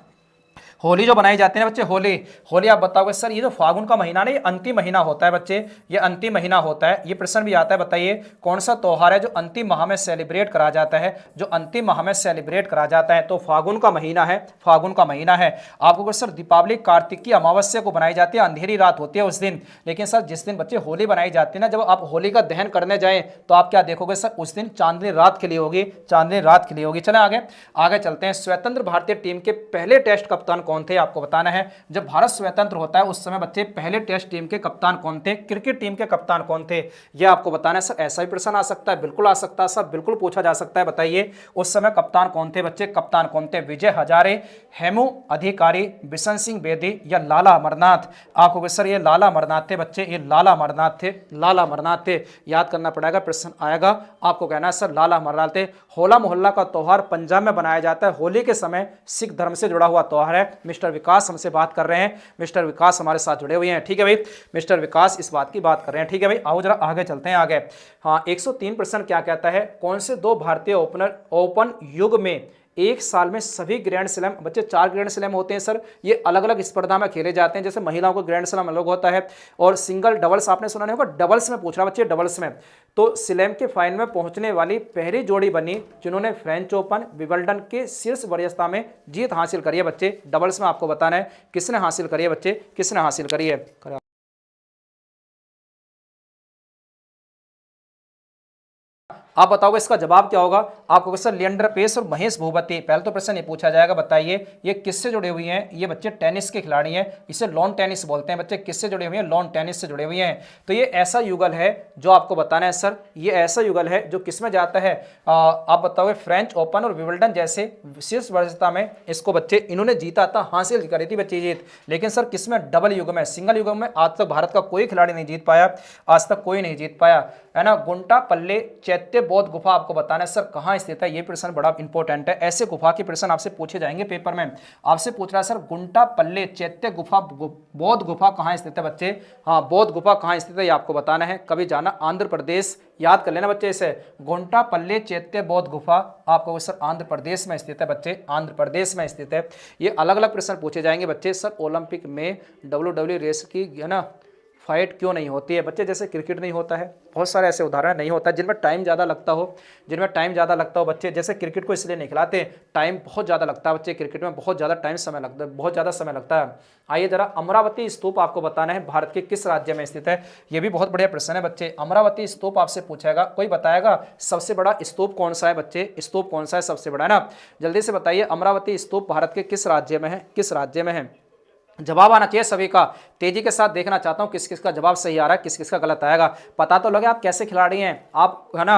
होली जो बनाई जाती है ना बच्चे, होली, होली आप बताओगे सर ये जो फागुन का महीना ना, ये अंतिम महीना होता है बच्चे, ये अंतिम महीना होता है। ये प्रश्न भी आता है, बताइए कौन सा त्योहार है जो अंतिम माह में सेलिब्रेट करा जाता है, जो अंतिम माह में सेलिब्रेट करा जाता है। तो फागुन का महीना है, फागुन का महीना है। आपको सर दीपावली कार्तिक की अमावस्या को बनाई जाती है, अंधेरी रात होती है उस दिन। लेकिन सर जिस दिन बच्चे होली बनाई जाती है ना, जब आप होली का दहन करने जाएं तो आप क्या देखोगे सर, उस दिन चांदनी रात खिली होगी, चांदनी रात खिली होगी। चलें आगे, आगे चलते हैं। स्वतंत्र भारतीय टीम के पहले टेस्ट कप्तान कौन थे, आपको बताना है। जब भारत स्वतंत्र होता है उस समय बच्चे पहले टेस्ट टीम के कप्तान कौन थे, क्रिकेट टीम के कप्तान कौन थे, यह आपको बताना है। सर ऐसा भी प्रश्न आ सकता है, बिल्कुल आ सकता है सर, बिल्कुल पूछा जा सकता है। बताइए उस समय कप्तान कौन थे बच्चे, कप्तान कौन थे, विजय हजारे, हेमू अधिकारी, बिशन सिंह बेदी या लाला अमरनाथ। आपको सर ये लाला अमरनाथ थे बच्चे, ये लाला अमरनाथ थे, लाला अमरनाथ थे, याद करना पड़ेगा, प्रश्न आएगा आपको कहना है सर लाला अमरनाथ थे। होला मोहल्ला का त्योहार पंजाब में बनाया जाता है, होली के समय सिख धर्म से जुड़ा हुआ त्योहार है। मिस्टर विकास हमसे बात कर रहे हैं, मिस्टर विकास हमारे साथ जुड़े हुए हैं, ठीक है भाई, मिस्टर विकास इस बात की बात कर रहे हैं, ठीक है भाई। आओ जरा आगे चलते हैं आगे। हाँ, 103 प्रश्न क्या कहता है, कौन से दो भारतीय ओपन युग में एक साल में सभी ग्रैंड स्लैम, बच्चे 4 ग्रैंड स्लैम होते हैं सर, ये अलग अलग स्पर्धा में खेले जाते हैं। जैसे महिलाओं को ग्रैंड स्लैम अलग होता है, और सिंगल डबल्स आपने सुना नहीं होगा, डबल्स में पूछ रहा बच्चे, डबल्स में। तो स्लैम के फाइनल में पहुंचने वाली पहली जोड़ी बनी जिन्होंने फ्रेंच ओपन, विंबलडन के शीर्ष वरीयता में जीत हासिल करी है बच्चे। डबल्स में आपको बताना है किसने हासिल करी है बच्चे, किसने हासिल करी है। आप बताओगे इसका जवाब क्या होगा। आपको सर लिएंडर पेस और महेश भूपति। पहले तो प्रश्न ये पूछा जाएगा, बताइए ये किससे जुड़े हुए हैं। ये बच्चे टेनिस के खिलाड़ी हैं, इसे लॉन टेनिस बोलते हैं बच्चे। किससे जुड़े हुए हैं, लॉन टेनिस से जुड़े हुए हैं। तो ये ऐसा युगल है जो आपको बताना है सर, ये ऐसा युगल है जो किस में जाता है, आप बताओगे फ्रेंच ओपन और विंबलडन जैसे शीर्ष वरीयता में इसको बच्चे इन्होंने जीता था, हासिल करी थी बच्चे जीत। लेकिन सर किसमें, डबल युग में, सिंगल युग में आज तक भारत का कोई खिलाड़ी नहीं जीत पाया, आज तक कोई नहीं जीत पाया, है ना। गुंटा पल्ले चैत्य बौद्ध गुफा आपको बताना है सर कहाँ स्थित है, ये प्रश्न बड़ा इंपॉर्टेंट है। ऐसे गुफा के प्रश्न आपसे पूछे जाएंगे पेपर में। आपसे पूछ रहा है सर गुंटापल्ले चैत्य गुफा बौद्ध गुफा कहाँ स्थित है बच्चे। हाँ, बौद्ध गुफा कहाँ स्थित है ये आपको बताना है। कभी जाना आंध्र प्रदेश, याद कर लेना बच्चे इसे, गुंटापल्ले चैत्य बौद्ध गुफा आपको सर आंध्र प्रदेश में स्थित है बच्चे, आंध्र प्रदेश में स्थित है। ये अलग अलग प्रश्न पूछे जाएंगे बच्चे। सर ओलंपिक में WWE रेस की है ना फाइट क्यों नहीं होती है बच्चे, जैसे क्रिकेट नहीं होता है, बहुत सारे ऐसे उदाहरण नहीं होता जिनमें टाइम ज़्यादा लगता हो, जिनमें टाइम ज़्यादा लगता हो बच्चे। जैसे क्रिकेट को इसलिए नहीं खिलाते, टाइम बहुत ज़्यादा लगता है बच्चे, क्रिकेट में बहुत ज़्यादा टाइम समय लगता है, बहुत ज़्यादा समय लगता है। आइए जरा, अमरावती स्तूप आपको बताना है भारत के किस राज्य में स्थित है, ये भी बहुत बढ़िया प्रश्न है बच्चे। अमरावती स्तूप आपसे पूछेगा, कोई बताएगा सबसे बड़ा स्तूप कौन सा है बच्चे, स्तूप कौन सा है सबसे बड़ा, है ना, जल्दी से बताइए। अमरावती स्तूप भारत के किस राज्य में है, किस राज्य में है, जवाब आना चाहिए सभी का। तेजी के साथ देखना चाहता हूं किस किस का जवाब सही आ रहा है, किस किस का गलत आएगा। पता तो लगे आप कैसे खिलाड़ी हैं आप, है ना,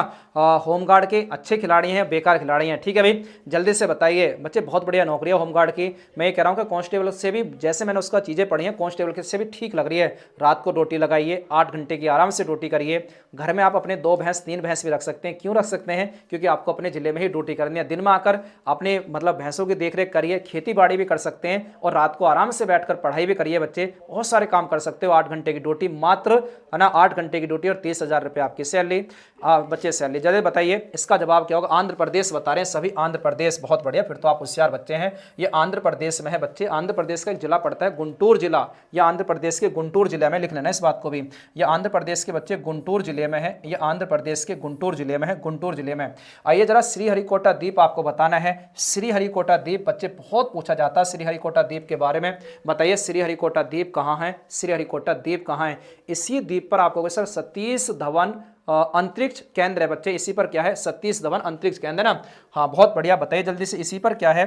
होमगार्ड के अच्छे खिलाड़ी हैं बेकार खिलाड़ी हैं, ठीक है भाई, जल्दी से बताइए बच्चे। बहुत बढ़िया नौकरी है होमगार्ड की। मैं ये कह रहा हूं कि कांस्टेबल से भी, जैसे मैंने उसका चीज़ें पढ़ी हैं, कांस्टेबल के से भी ठीक लग रही है। रात को ड्यूटी लगाइए, 8 घंटे की आराम से ड्यूटी करिए। घर में आप अपने 2 भैंस 3 भैंस भी रख सकते हैं। क्यों रख सकते हैं, क्योंकि आपको अपने जिले में ही ड्यूटी करनी है। दिन में आकर अपने मतलब भैंसों की देखरेख करिए, खेती बाड़ी भी कर सकते हैं, और रात को आराम से बैठकर पढ़ाई भी करिए बच्चे। बहुत सारे काम कर सकते हो। 8 घंटे की ड्यूटी मात्र, है ना, 8 घंटे की ड्यूटी और 30,000 रुपये आपकी सैलरी, बच्चे सैलरी। जल्दी बताइए इसका जवाब क्या होगा। आंध्र प्रदेश बता रहे हैं सभी, आंध्र प्रदेश, बहुत बढ़िया, फिर तो आप होशियार बच्चे हैं। ये आंध्र प्रदेश में है बच्चे। आंध्र प्रदेश का एक जिला पड़ता है गुंटूर जिला, या आंध्र प्रदेश के गुंटूर जिले में, लिख लेना इस बात को भी। ये आंध्र प्रदेश के बच्चे गुंटूर जिले में है, ये आंध्र प्रदेश के गुंटूर जिले में है, गुंटूर जिले में। आइए जरा, श्रीहरिकोटा द्वीप आपको बताना है। श्रीहरिकोटा द्वीप बच्चे बहुत पूछा जाता है श्रीहरिकोटा द्वीप के बारे में। बताइए श्रीहरिकोटा द्वीप कहाँ है, श्रीहरिकोटा द्वीप कहाँ है। इसी द्वीप पर आपको सर सतीश धवन अंतरिक्ष केंद्र है बच्चे। इसी पर क्या है, सतीश धवन अंतरिक्ष केंद्र, है ना। हाँ, बहुत बढ़िया, बताइए जल्दी से इसी पर क्या है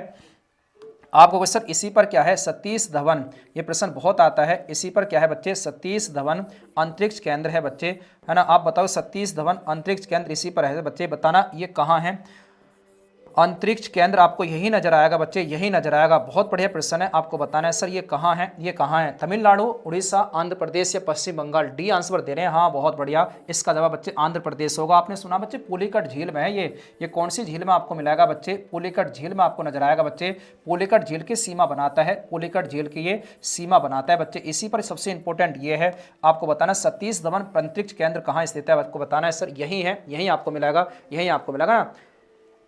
आपको सर, इसी पर क्या है, सतीश धवन। ये प्रश्न बहुत आता है, इसी पर क्या है बच्चे, सतीश धवन अंतरिक्ष केंद्र है बच्चे, है ना। आप बताओ सतीश धवन अंतरिक्ष केंद्र इसी पर है बच्चे, बताना ये कहाँ है। अंतरिक्ष केंद्र आपको यही नजर आएगा बच्चे, यही नजर आएगा। बहुत बढ़िया प्रश्न है, आपको बताना है सर ये कहाँ है, ये कहाँ है। तमिलनाडु, उड़ीसा, आंध्र प्रदेश या पश्चिम बंगाल, डी आंसर दे रहे हैं। हाँ, बहुत बढ़िया, इसका जवाब बच्चे आंध्र प्रदेश होगा। आपने सुना बच्चे पुलिकट झील में है ये कौन सी झील में आपको मिलेगा बच्चे, पुलिकट झील में आपको नजर आएगा बच्चे। पुलिकट झील की सीमा बनाता है, पुलिकट झील की ये सीमा बनाता है बच्चे। इसी पर सबसे इंपॉर्टेंट ये है आपको बताना, सतीश धवन अंतरिक्ष केंद्र कहाँ स्थित है आपको बताना है सर, यही है, यही आपको मिलेगा, यही आपको मिलेगा ना।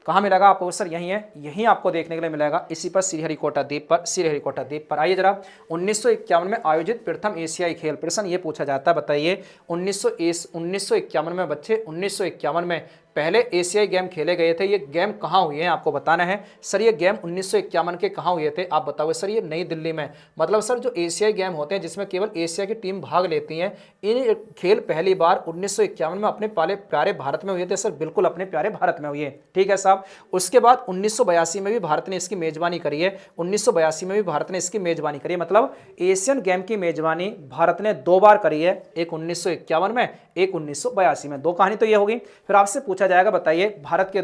कहाँ मिलेगा आपको सर, यही है, यही आपको देखने के लिए मिलेगा, इसी पर श्रीहरिकोटा द्वीप पर, श्रीहरिकोटा द्वीप पर। आइए जरा, 1951 में आयोजित प्रथम एशियाई खेल, प्रश्न ये पूछा जाता है, बताइए 1951 में बच्चे, 1951 में पहले एशियाई गेम खेले गए थे। ये गेम कहाँ हुए हैं आपको बताना है सर। ये गेम 1951 के कहाँ हुए थे आप बताओ सर। ये नई दिल्ली में, मतलब सर जो एशियाई गेम होते हैं जिसमें केवल एशिया की टीम भाग लेती हैं, इन खेल पहली बार 1951 में अपने प्यारे भारत में हुए थे सर, बिल्कुल अपने प्यारे भारत में हुए, ठीक है साहब। उसके बाद 1982 में भी भारत ने इसकी मेजबानी करी है, 1982 में भी भारत ने इसकी मेजबानी करी है। मतलब एशियन गेम की मेजबानी भारत ने 2 बार करी है, एक 1951 में, एक 1982 में। 2 कहानी तो ये होगी। फिर आपसे पूछा जाएगा, बताइए भारत के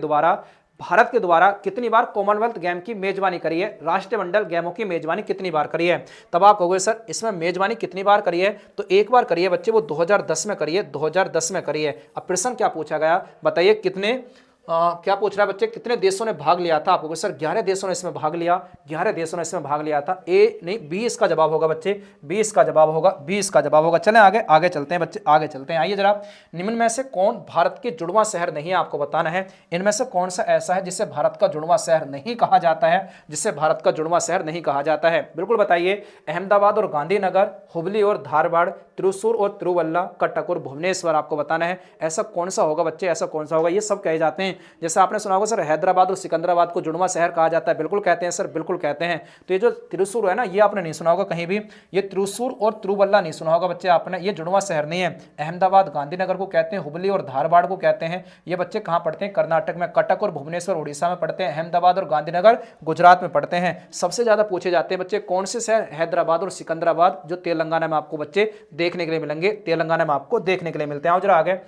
द्वारा कितनी बार कॉमनवेल्थ गेम की मेजबानी करी है, राष्ट्रमंडल गेमों की मेजबानी कितनी बार करी है। तब आप कहोगे सर इसमें मेजबानी कितनी बार करी है, तो 1 बार करी है बच्चे, वो 2010 में करी है, 2010 में करी है। अब प्रश्न क्या पूछा गया, बताइए कितने क्या पूछ रहा है बच्चे, कितने देशों ने भाग लिया था। आपको सर 11 देशों ने इसमें भाग लिया, 11 देशों ने इसमें भाग लिया था। ए नहीं, बी इसका जवाब होगा बच्चे, बी इसका जवाब होगा, बी इसका जवाब होगा। चलें आगे चलते हैं बच्चे, आगे चलते हैं। आइए जरा, निम्न में से कौन भारत के जुड़वां शहर नहीं है आपको बताना है। इनमें से कौन सा ऐसा है जिसे भारत का जुड़वां शहर नहीं कहा जाता है, जिसे भारत का जुड़वां शहर नहीं कहा जाता है, बिल्कुल बताइए। अहमदाबाद और गांधीनगर, हुबली और धारवाड़, त्रिशूर और तिरुवल्ला, कटक और भुवनेश्वर, आपको बताना है ऐसा कौन सा होगा बच्चे, ऐसा कौन सा होगा। ये सब कहे जाते हैं, जैसे आपने सुना होगा सर हैदराबाद और सिकंदराबाद को जुड़वां शहर कहा जाता है, बिल्कुल कहते हैं सर, बिल्कुल कहते हैं। तो ये जो त्रिशूर है ना, ये आपने नहीं सुना होगा कहीं भी, ये त्रिशूर और तिरुवल्ला नहीं सुना होगा बच्चे आपने, ये जुड़वां शहर नहीं है। अहमदाबाद गांधीनगर को कहते हैं, हुबली और धारवाड़ को कहते हैं। ये बच्चे कहाँ पढ़ते हैं, कर्नाटक में। कटक और भुवनेश्वर उड़ीसा में पढ़ते हैं, अहमदाबाद और गांधीनगर गुजरात में पढ़ते हैं। सबसे ज्यादा पूछे जाते हैं बच्चे कौन से शहर, हैदराबाद और सिकंदराबाद, जो तेलंगाना में आपको बच्चे देखने के लिए मिलेंगे, तेलंगाना में आपको देखने के लिए मिलते हैं। आओ जरा आगे,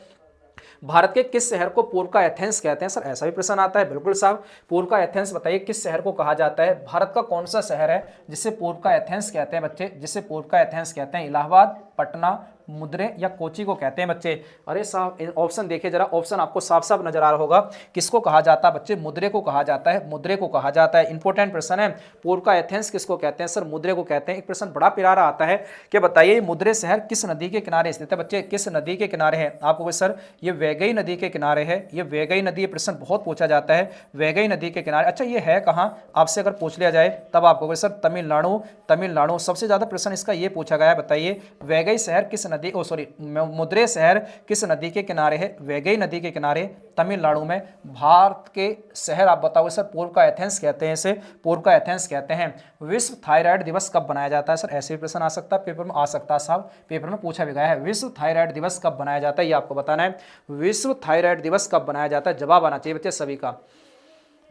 भारत के किस शहर को पूर्व का एथेंस कहते हैं सर, ऐसा भी प्रश्न आता है, बिल्कुल साहब। पूर्व का एथेंस बताइए किस शहर को कहा जाता है, भारत का कौन सा शहर है जिसे पूर्व का एथेंस कहते हैं बच्चे, जिसे पूर्व का एथेंस कहते हैं। इलाहाबाद, पटना, मुद्रे या कोची को कहते हैं बच्चे। अरे साहब ऑप्शन देखिए जरा, ऑप्शन आपको साफ साफ नजर आ रहा होगा। किसको कहा जाता है बच्चे? मुद्रे को कहा जाता है, मुद्रे को कहा जाता है। इंपॉर्टेंट प्रश्न है। पूर्व का एथेंस किसको कहते हैं? सर मुद्रे को कहते हैं। एक प्रश्न बड़ा प्यारा आता है कि बताइए मुद्रे शहर किस नदी के किनारे स्थित है? बच्चे किस नदी के किनारे है? आपको सर ये वैगई नदी के किनारे है। ये वैगई नदी, ये प्रश्न बहुत पूछा जाता है, वैगई नदी के किनारे। अच्छा ये है कहाँ? आपसे अगर पूछ लिया जाए तब आपको सर तमिलनाडु, तमिलनाडु सबसे ज्यादा प्रश्न इसका ये पूछा गया है। बताइए वैगई शहर किस नदी, ओ सॉरी मुद्रे शहर किस नदी के किनारे है? वैगई नदी के किनारे तमिलनाडु में। भारत के शहर आप बताओ सर? पूर्व का एथेंस कहते हैं इसे, पूर्व का एथेंस कहते हैं। विश्व थायराइड दिवस कब बनाया जाता है? सर ऐसे भी प्रश्न आ सकता है, पेपर में आ सकता है साहब, पेपर में पूछा भी गया है। विश्व थायराइड दिवस कब बनाया जाता है ये आपको बताना है। विश्व थायराइड दिवस कब बनाया जाता है? जवाब आना चाहिए बच्चे सभी का।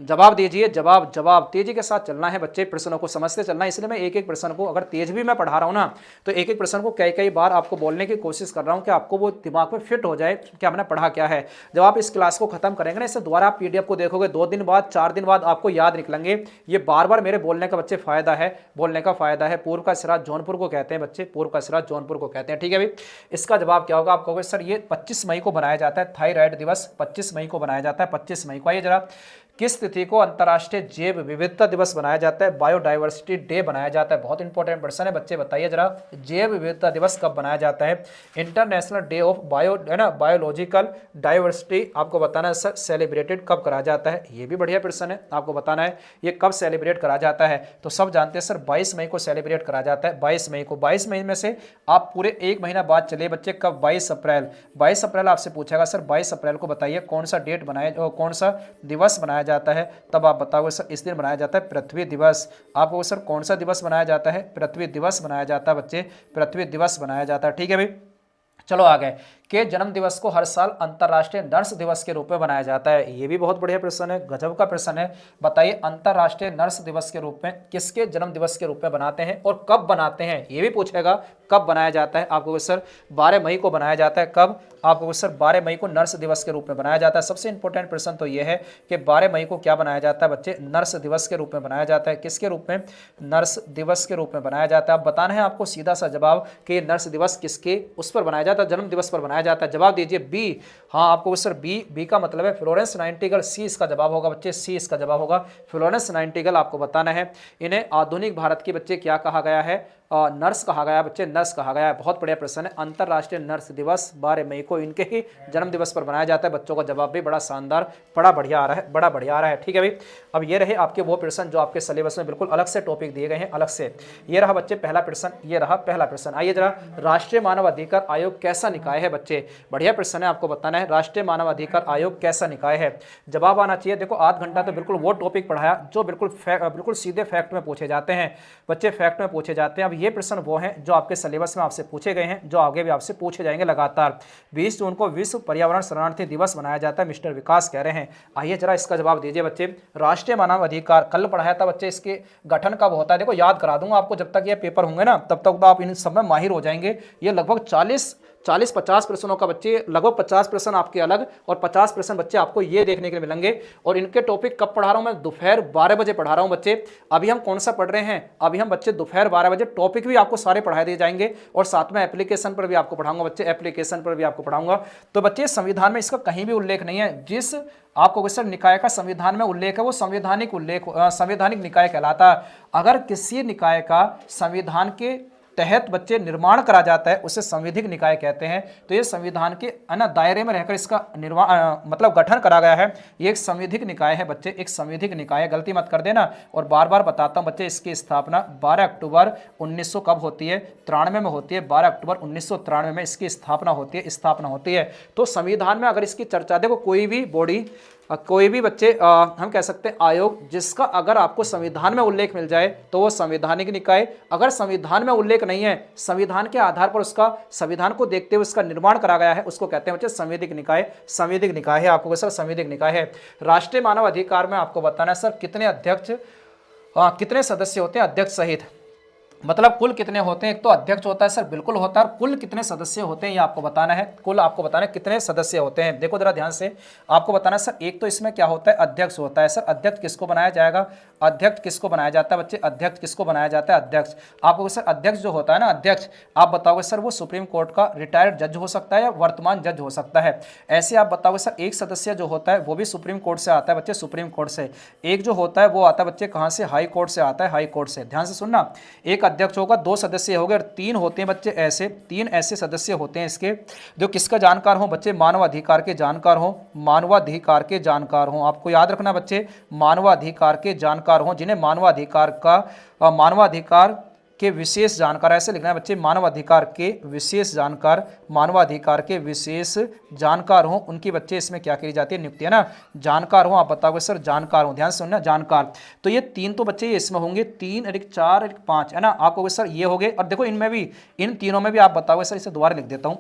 जवाब दीजिए, जवाब जवाब तेजी के साथ चलना है बच्चे, प्रश्नों को समझते चलना है। इसलिए मैं एक एक प्रश्न को, अगर तेज भी मैं पढ़ा रहा हूं ना, तो एक एक प्रश्न को कई कई बार आपको बोलने की कोशिश कर रहा हूं कि आपको वो दिमाग में फिट हो जाए कि हमने पढ़ा क्या है। जब आप इस क्लास को खत्म करेंगे ना, इससे दोबारा आप पीडीएफ को देखोगे 2 दिन बाद, 4 दिन बाद आपको याद निकलेंगे। ये बार बार मेरे बोलने का बच्चे फायदा है, बोलने का फायदा है। पूर्व का सिरा जौनपुर को कहते हैं बच्चे, पूर्व का सिरा जौनपुर को कहते हैं। ठीक है भाई, इसका जवाब क्या होगा? आप कहोगे सर ये 25 मई को बनाया जाता है, थायराइड दिवस 25 मई को बनाया जाता है, 25 मई को। आइए जरा, किस तिथि को अंतर्राष्ट्रीय जैव विविधता दिवस बनाया जाता है? बायोडाइवर्सिटी डे बनाया जाता है। बहुत इंपॉर्टेंट प्रश्न है बच्चे, बताइए जरा जैव विविधता दिवस कब बनाया जाता है? इंटरनेशनल डे ऑफ बायो है ना, बायोलॉजिकल डाइवर्सिटी आपको बताना है सर, सेलिब्रेटेड कब करा जाता है? ये भी बढ़िया प्रश्न है, आपको बताना है ये कब सेलिब्रेट करा जाता है। तो सब जानते हैं सर 22 मई को सेलिब्रेट करा जाता है, 22 मई को। 22 मई में से आप पूरे 1 महीना बाद चले बच्चे, कब? 22 अप्रैल। 22 अप्रैल आपसे पूछेगा सर 22 अप्रैल को बताइए कौन सा डेट बनाया, कौन सा दिवस बनाया जाता है? तब आप बताओगे सर इस दिन बनाया जाता है पृथ्वी दिवस। आपको सर कौन सा दिवस बनाया जाता है? पृथ्वी दिवस बनाया जाता है बच्चे, पृथ्वी दिवस बनाया जाता है। ठीक है भाई, चलो आगे। के जन्म दिवस को हर साल अंतर्राष्ट्रीय नर्स दिवस के रूप में बनाया जाता है। ये भी बहुत बढ़िया प्रश्न है, गजब का प्रश्न है। बताइए अंतर्राष्ट्रीय नर्स दिवस के रूप में किसके जन्म दिवस के रूप में बनाते हैं और कब बनाते हैं? ये भी पूछेगा कब बनाया जाता है। आपको सर 12 मई को बनाया जाता है। कब? आपको सर 12 मई को नर्स दिवस के रूप में बनाया जाता है। सबसे इंपॉर्टेंट प्रश्न तो ये है कि 12 मई को क्या बनाया जाता है बच्चे? नर्स दिवस के रूप में बनाया जाता है। किसके रूप में? नर्स दिवस के रूप में बनाया जाता है। अब बताना है आपको सीधा सा जवाब कि नर्स दिवस किसके उस पर बनाया जाता है, जन्म दिवस पर बनाया जाता है। जवाब दीजिए बी। हाँ आपको सर बी का मतलब है फ्लोरेंस नाइटिंगेल। सी इसका जवाब होगा बच्चे, सी इसका जवाब होगा फ्लोरेंस नाइटिंगेल। आपको बताना है इन्हें आधुनिक भारत की बच्चे क्या कहा गया है? नर्स कहा गया बच्चे, नर्स कहा गया है। बहुत बढ़िया प्रश्न है। अंतर्राष्ट्रीय नर्स दिवस 12 मई को इनके ही जन्म दिवस पर बनाया जाता है। बच्चों का जवाब भी बड़ा शानदार, बड़ा बढ़िया आ रहा है, बड़ा बढ़िया आ रहा है। ठीक है भाई, अब ये रहे आपके वो प्रश्न जो आपके सिलेबस में बिल्कुल अलग से टॉपिक दिए गए हैं, अलग से। ये रहा बच्चे पहला प्रश्न, ये रहा पहला प्रश्न। आइए जरा, राष्ट्रीय मानव अधिकार आयोग कैसा निकाय है बच्चे? बढ़िया प्रश्न है, आपको बताना है राष्ट्रीय मानव अधिकार आयोग कैसा निकाय है। जवाब आना चाहिए। देखो आध घंटा तो बिल्कुल वो टॉपिक पढ़ाया जो बिल्कुल सीधे फैक्ट में पूछे जाते हैं बच्चे, फैक्ट में पूछे जाते हैं। अब ये प्रश्न वो हैं जो आपके सिलेबस में आपसे पूछे गए हैं, जो आगे भी आपसे पूछे जाएंगे लगातार। 20 जून को विश्व पर्यावरण शरणार्थी दिवस मनाया जाता है, मिस्टर विकास कह रहे हैं। आइए जरा इसका जवाब दीजिए बच्चे। राष्ट्रीय मानव अधिकार कल पढ़ाया था बच्चे, इसके गठन कब होता है? देखो याद करा दूंगा आपको, जब तक ये पेपर होंगे ना तब तक तो आप इन सब में माहिर हो जाएंगे। ये लगभग 40-50 प्रश्नों का बच्चे, लगभग 50 प्रश्न आपके अलग और 50 प्रश्न बच्चे आपको ये देखने के लिए मिलेंगे। और इनके टॉपिक कब पढ़ा रहा हूं मैं? दोपहर 12 बजे पढ़ा रहा हूं बच्चे। अभी हम कौन सा पढ़ रहे हैं? अभी हम बच्चे दोपहर 12 बजे टॉपिक भी आपको सारे पढ़ा दिए जाएंगे और साथ में एप्लीकेशन पर भी आपको पढ़ाऊंगा बच्चे, एप्लीकेशन पर भी आपको पढ़ाऊंगा। तो बच्चे संविधान में इसका कहीं भी उल्लेख नहीं है। जिस आपको सर निकाय का संविधान में उल्लेख है वो संवैधानिक उल्लेख, संवैधानिक निकाय कहलाता है। अगर किसी निकाय का संविधान के तहत बच्चे निर्माण करा जाता है उसे संवैधानिक निकाय कहते हैं। तो ये संविधान के दायरे में रहकर इसका निर्माण मतलब गठन करा गया है। ये एक संवैधानिक निकाय है बच्चे, एक संवैधानिक निकाय है, गलती मत कर देना। और बार बार बताता हूं बच्चे, इसकी स्थापना 12 अक्टूबर 1900 कब होती है? 93 में होती है। 12 अक्टूबर 1993 में इसकी स्थापना होती है। तो संविधान में अगर इसकी चर्चा, देखो कोई भी बॉडी, कोई भी बच्चे हम कह सकते हैं आयोग, जिसका अगर आपको संविधान में उल्लेख मिल जाए तो वो संवैधानिक निकाय। अगर संविधान में उल्लेख नहीं है, संविधान के आधार पर उसका, संविधान को देखते हुए उसका निर्माण करा गया है, उसको कहते हैं बच्चे संवैधानिक निकाय। संवैधानिक निकाय है आपको सर, संवैधानिक निकाय है। राष्ट्रीय मानव अधिकार में आपको बताना है सर कितने अध्यक्ष, कितने सदस्य होते हैं अध्यक्ष सहित? मतलब कुल कितने होते हैं, एक तो अध्यक्ष होता है सर, बिल्कुल होता है, और कुल कितने सदस्य होते हैं ये आपको बताना है, कुल आपको बताना है कितने सदस्य होते हैं। देखो जरा ध्यान से, आपको बताना है सर, एक तो इसमें क्या होता है, अध्यक्ष होता है सर। अध्यक्ष किसको बनाया जाएगा, अध्यक्ष किसको बनाया जाता है बच्चे, अध्यक्ष किसको बनाया जाता है, अध्यक्ष आपको सर, अध्यक्ष जो होता है ना, अध्यक्ष आप बताओगे सर वो सुप्रीम कोर्ट का रिटायर्ड जज हो सकता है या वर्तमान जज हो सकता है। ऐसे आप बताओगे सर, एक सदस्य जो होता है वो भी सुप्रीम कोर्ट से आता है बच्चे, सुप्रीम कोर्ट से। एक जो होता है वो आता है बच्चे कहाँ से, हाई कोर्ट से आता है, हाई कोर्ट से। ध्यान से सुनना, एक अध्यक्ष होगा, दो सदस्य हो गए और तीन होते हैं बच्चे ऐसे, तीन ऐसे सदस्य होते हैं इसके जो किसका जानकार हो बच्चे, मानवाधिकार के जानकार हो, मानवाधिकार के जानकार हो। आपको याद रखना बच्चे, मानवाधिकार के जानकार हो, जिन्हें मानवाधिकार के विशेष जानकार, ऐसे लिखना है बच्चे, मानवाधिकार के विशेष जानकार, मानवाधिकार के विशेष जानकार हो, उनकी बच्चे इसमें क्या करी जाती है, नियुक्ति, है ना, जानकार हो। आप बताओगे सर जानकार हो, ध्यान से सुनना, जानकार। तो ये तीन तो बच्चे ये इसमें होंगे, 3 अधिक 4 अधिक 5, है ना, आप कहोगे सर ये हो गए। और देखो इनमें भी, इन तीनों में भी आप बताओगे सर, इसे दोबारा लिख देता हूं,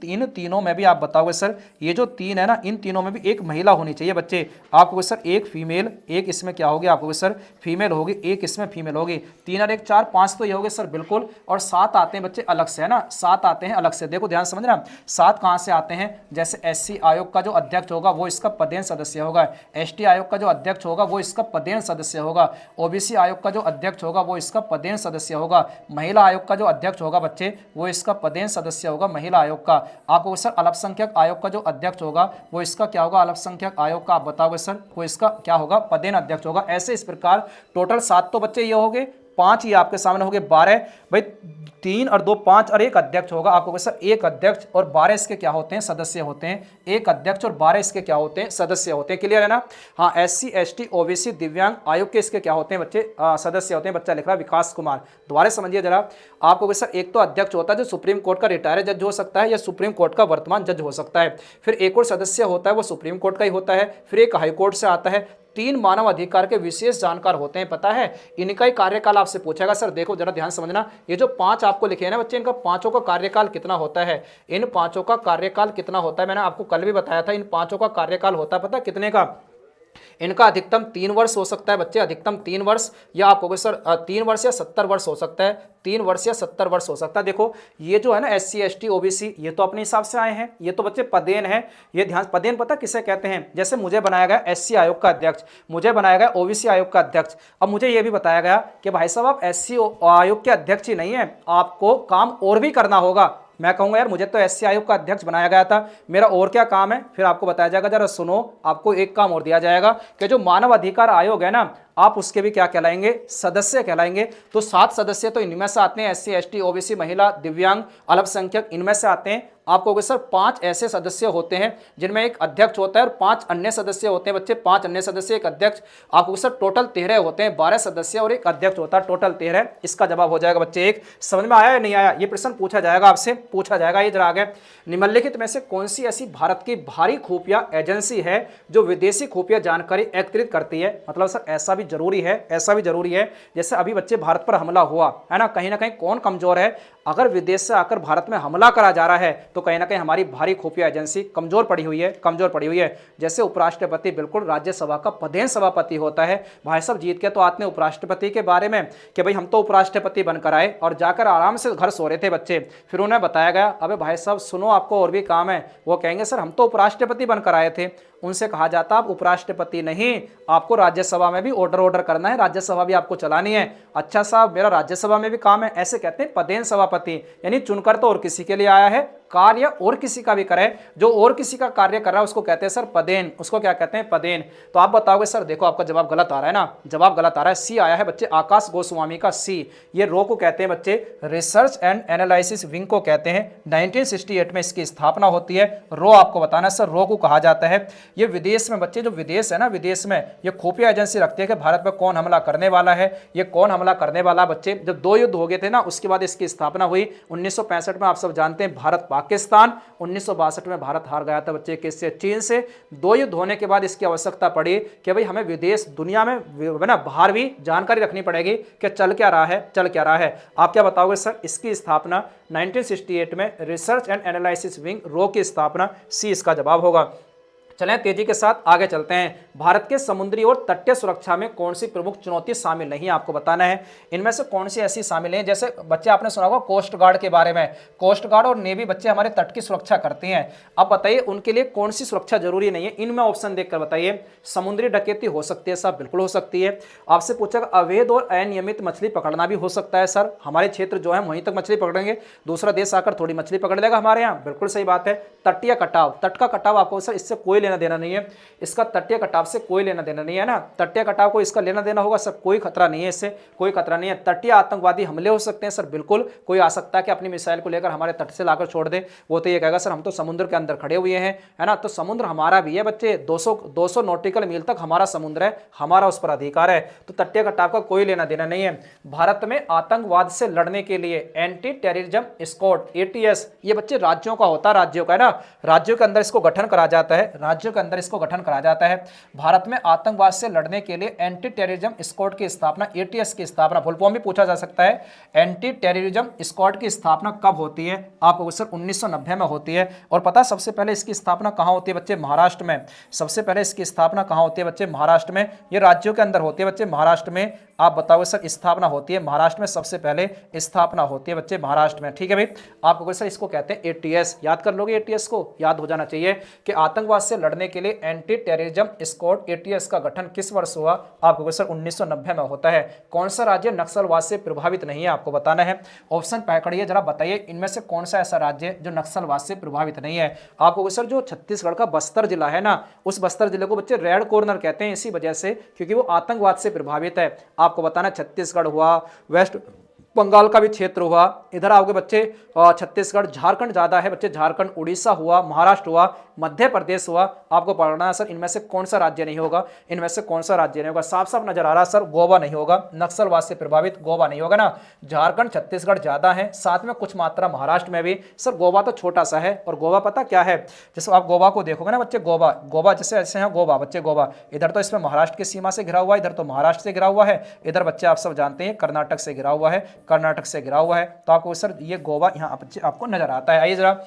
इन तीनों में भी आप बताओगे सर, ये जो तीन है ना, इन तीनों में भी एक महिला होनी चाहिए बच्चे। आप कहोगे सर एक फीमेल, एक इसमें क्या होगी, आप कहोगे सर फीमेल होगी, एक इसमें फीमेल होगी। 3 और 1 4 5 तो ये होगे सर बिल्कुल, और 7 आते हैं बच्चे अलग से, है ना, 7 आते हैं अलग से। देखो ध्यान समझना, 7 कहां से आते हैं, जैसे एससी आयोग का जो अध्यक्ष होगा वो इसका पदेन सदस्य होगा, एसटी आयोग का जो अध्यक्ष होगा वो इसका पदेन सदस्य होगा, ओबीसी आयोग का जो अध्यक्ष होगा वो इसका पदेन सदस्य होगा, महिला आयोग का जो अध्यक्ष होगा बच्चे वो इसका पदेन सदस्य होगा, महिला आयोग का। आपको सर अल्पसंख्यक आयोग का जो अध्यक्ष होगा वो इसका क्या होगा, अल्पसंख्यक आयोग का, आप बताओगे सर वो इसका क्या होगा, पदेन अध्यक्ष होगा। ऐसे इस प्रकार टोटल 7 तो बच्चे ये हो गए, 5 ही आपके सामने हो गए, 12 भाई, 3 और 2 5 और एक अध्यक्ष होगा। आपको सर एक अध्यक्ष और 12 इसके क्या होते हैं, सदस्य होते हैं, एक अध्यक्ष और 12 इसके क्या होते हैं, सदस्य होते हैं। क्लियर है ना। हाँ, एससी एसटी ओबीसी दिव्यांग आयोग के इसके क्या होते हैं बच्चे, सदस्य होते हैं। बच्चा लिख रहा है विकास कुमार, दोबारा समझिए जरा। आपको सर एक तो अध्यक्ष होता है जो सुप्रीम कोर्ट का रिटायर्ड जज हो सकता है या सुप्रीम कोर्ट का वर्तमान जज हो सकता है। फिर एक और सदस्य होता है वो सुप्रीम कोर्ट का ही होता है। फिर एक हाईकोर्ट से आता है। 3 मानव अधिकार के विशेष जानकार होते हैं, पता है इनका ही कार्यकाल आपसे पूछेगा। सर देखो जरा ध्यान समझना, ये जो 5 आपको लिखे हैं ना बच्चे, इनका 5 का कार्यकाल कितना होता है, इन 5 का कार्यकाल कितना होता है, मैंने आपको कल भी बताया था। इन 5 का कार्यकाल होता है पता कितने का, इनका अधिकतम 3 वर्ष हो सकता है बच्चे, अधिकतम 3 वर्ष, या आप कहोगे सर 3 वर्ष या 70 वर्ष हो सकता है, 3 वर्ष या 70 वर्ष हो सकता है। देखो ये जो है ना एससी एसटी ओबीसी, ये तो अपने हिसाब से आए हैं, ये तो बच्चे पदेन है। ये ध्यान, पदेन पता किसे कहते हैं, जैसे मुझे बनाया गया एससी आयोग का अध्यक्ष, मुझे बनाया गया ओबीसी आयोग का अध्यक्ष। अब मुझे ये भी बताया गया कि भाई साहब आप एससी आयोग के अध्यक्ष ही नहीं है, आपको काम और भी करना होगा। मैं कहूंगा यार मुझे तो एससी आयोग का अध्यक्ष बनाया गया था, मेरा और क्या काम है, फिर आपको बताया जाएगा। जरा सुनो, आपको एक काम और दिया जाएगा कि जो मानव अधिकार आयोग है ना, आप उसके भी क्या कहलाएंगे, सदस्य कहलाएंगे। तो 7 सदस्य तो इनमें से आते हैं, एससी एसटी ओबीसी महिला दिव्यांग अल्पसंख्यक, इनमें से आते हैं। आपको कहोगे सर 5 ऐसे सदस्य होते हैं जिनमें एक अध्यक्ष होता है और 5 अन्य सदस्य होते हैं बच्चे, 5 अन्य सदस्य एक अध्यक्ष। आपको सर टोटल 13 होते हैं, 12 सदस्य और एक अध्यक्ष होता है, टोटल 13। इसका जवाब हो जाएगा बच्चे एक। समझ में आया या नहीं आया, ये प्रश्न पूछा जाएगा आपसे, पूछा जाएगा। ये जरा आगे, निम्नलिखित में से कौन सी ऐसी भारत की भारी खुफिया एजेंसी है जो विदेशी खुफिया जानकारी एकत्रित करती है। मतलब सर ऐसा भी जरूरी है, ऐसा भी जरूरी है, जैसे अभी बच्चे भारत पर हमला हुआ है ना कहीं कौन कमजोर है, अगर विदेश से आकर भारत में हमला करा जा रहा है तो कहीं ना कहीं हमारी भारी खुफिया एजेंसी कमजोर पड़ी हुई है, कमजोर पड़ी हुई है। जैसे उपराष्ट्रपति बिल्कुल राज्यसभा का पदेन सभापति होता है, भाई साहब जीत के तो आते हैं उपराष्ट्रपति के बारे में कि भाई हम तो उपराष्ट्रपति बनकर आए और जाकर आराम से घर सो रहे थे बच्चे। फिर उन्हें बताया गया अबे भाई साहब सुनो आपको और भी काम है, वो कहेंगे सर हम तो उपराष्ट्रपति बनकर आए थे। उनसे कहा जाता आप उपराष्ट्रपति नहीं, आपको राज्यसभा में भी ऑर्डर करना है, राज्यसभा भी आपको चलानी है। अच्छा साहब मेरा राज्यसभा में भी काम है, ऐसे कहते हैं पदेन सभापति, यानी चुनकर तो और किसी के लिए आया है, कार्य और किसी का भी करे, जो और किसी का कार्य कर रहा है उसको कहते हैं सर पदेन, उसको क्या कहते हैं पदेन। तो आप बताओगे सर देखो आपका जवाब गलत आ रहा है ना, जवाब गलत आ रहा है, सी आया है बच्चे, आकाश गोस्वामी का सी। ये रो को कहते हैं बच्चे रिसर्च एंड एनालिसिस विंग को कहते हैं। 1968 में इसकी स्थापना होती है। रो आपको बताना है सर, रो को कहा जाता है। ये विदेश में बच्चे, जो विदेश है ना, विदेश में ये खुफिया एजेंसी रखती है कि भारत पर कौन हमला करने वाला है, ये कौन हमला करने वाला। बच्चे जब 2 युद्ध हो गए थे ना उसके बाद इसकी स्थापना हुई। 1965 में आप सब जानते हैं भारत पाकिस्तान, 1962 में भारत हार गया था बच्चे किससे, चीन से। 2 युद्ध होने के बाद इसकी आवश्यकता पड़ी कि भाई हमें विदेश दुनिया में ना बाहर भी जानकारी रखनी पड़ेगी कि चल क्या रहा है, चल क्या रहा है। आप क्या बताओगे सर, इसकी स्थापना 1968 में रिसर्च एंड एनालिसिस विंग रो की स्थापना, सी इसका जवाब होगा। चलें तेजी के साथ आगे चलते हैं। भारत के समुद्री और तटीय सुरक्षा में कौन सी प्रमुख चुनौती शामिल नहीं है, आपको बताना है। इनमें से कौन सी ऐसी शामिल है, जैसे बच्चे आपने सुना होगा कोस्ट गार्ड के बारे में, कोस्ट गार्ड और नेवी बच्चे हमारे तट की सुरक्षा करती हैं। अब बताइए उनके लिए कौन सी सुरक्षा जरूरी नहीं है, इनमें ऑप्शन देखकर बताइए। समुद्री डकैती हो सकती है साहब, बिल्कुल हो सकती है। आपसे पूछा अवैध और अनियमित मछली पकड़ना भी हो सकता है सर, हमारे क्षेत्र जो है वहीं तक मछली पकड़ेंगे, दूसरा देश आकर थोड़ी मछली पकड़ लेगा हमारे यहाँ, बिल्कुल सही बात है। तटीय कटाव, तट का कटाव आपको सर इससे कोई लेना देना नहीं है, इसका तटीय कटाव से कोई लेना देना नहीं है ना, तटीय कटाव को इसका लेना देना होगा सर, कोई खतरा नहीं है, इससे कोई खतरा नहीं है। तटीय आतंकवादी हमले हो सकते हैं सर, बिल्कुल कोई आ सकता है कि अपनी मिसाइल को लेकर हमारे तट से लाकर छोड़ दे, वो तो ये कहेगा सर हम तो समुद्र के अंदर खड़े हुए हैं, है ना, तो समुद्र हमारा भी है बच्चे, 200 नॉटिकल मील तक हमारा समुद्र है, हमारा उस पर अधिकार है, तो तटीय कटाव का कोई लेना देना नहीं है। भारत में आतंकवाद से लड़ने के लिए एंटी टेररिज्म स्क्वाड एटीएस, ये बच्चे राज्यों का होता है, राज्यों का है ना, राज्यों के अंदर इसको गठन करा जाता है, राज्यों के अंदर इसको गठन करा जाता है। भारत में आतंकवाद से लड़ने के लिए एंटी टेररिज्म स्क्वाड की स्थापना, एटीएस की स्थापना, फुल फॉर्म भी पूछा जा सकता है, एंटी टेररिज्म स्क्वाड की स्थापना कब होती है, आपको सर 1990 में होती है। और पता है सबसे पहले इसकी स्थापना कहां होती है बच्चे, महाराष्ट्र में। सबसे पहले इसकी स्थापना कहां होती है बच्चे, महाराष्ट्र में, ये राज्यों के अंदर होती है बच्चे, महाराष्ट्र में। आप बताओ सर स्थापना होती है महाराष्ट्र में, सबसे पहले स्थापना होती है बच्चे महाराष्ट्र में, ठीक है भाई। आपको सर इसको कहते हैं एटीएस, याद कर लोगे, एटीएस को याद हो जाना चाहिए कि आतंकवाद से लड़ने के लिए एंटी टेररिज्म स्क्वाड एटीएस का गठन किस वर्ष हुआ, आपको सर 1990 में होता है। कौन सा राज्य नक्सलवाद से प्रभावित नहीं है, आपको बताना है। ऑप्शन पकड़िए जरा, बताइए इनमें से कौन सा ऐसा राज्य जो नक्सलवाद से प्रभावित नहीं है। आपको सर जो छत्तीसगढ़ का बस्तर जिला है ना, उस बस्तर जिले को बच्चे रेड कॉर्नर कहते हैं इसी वजह से, क्योंकि वो आतंकवाद से प्रभावित है। आपको बताना छत्तीसगढ़ हुआ, वेस्ट बंगाल का भी क्षेत्र हुआ, इधर आओगे बच्चे छत्तीसगढ़, झारखंड ज्यादा है बच्चे, झारखंड, उड़ीसा हुआ, महाराष्ट्र हुआ, मध्य प्रदेश हुआ। आपको पढ़ना है सर इनमें से कौन सा राज्य नहीं होगा, इनमें से कौन सा राज्य नहीं होगा। साफ साफ नजर आ रहा है सर, गोवा नहीं होगा, नक्सलवाद से प्रभावित गोवा नहीं होगा ना। झारखंड छत्तीसगढ़ ज्यादा है, साथ में कुछ मात्रा महाराष्ट्र में भी। सर गोवा तो छोटा सा है, और गोवा पता क्या है, जैसे आप गोवा को देखोगे ना बच्चे, गोवा गोवा जैसे ऐसे है गोवा बच्चे, गोवा इधर तो इसमें महाराष्ट्र की सीमा से घिरा हुआ है, इधर तो महाराष्ट्र से घिरा हुआ है, इधर बच्चे आप सब जानते हैं कर्नाटक से घिरा हुआ है, कर्नाटक से घिरा हुआ है। तो आपको सर ये गोवा यहाँ आपको नजर आता है। आइए जरा,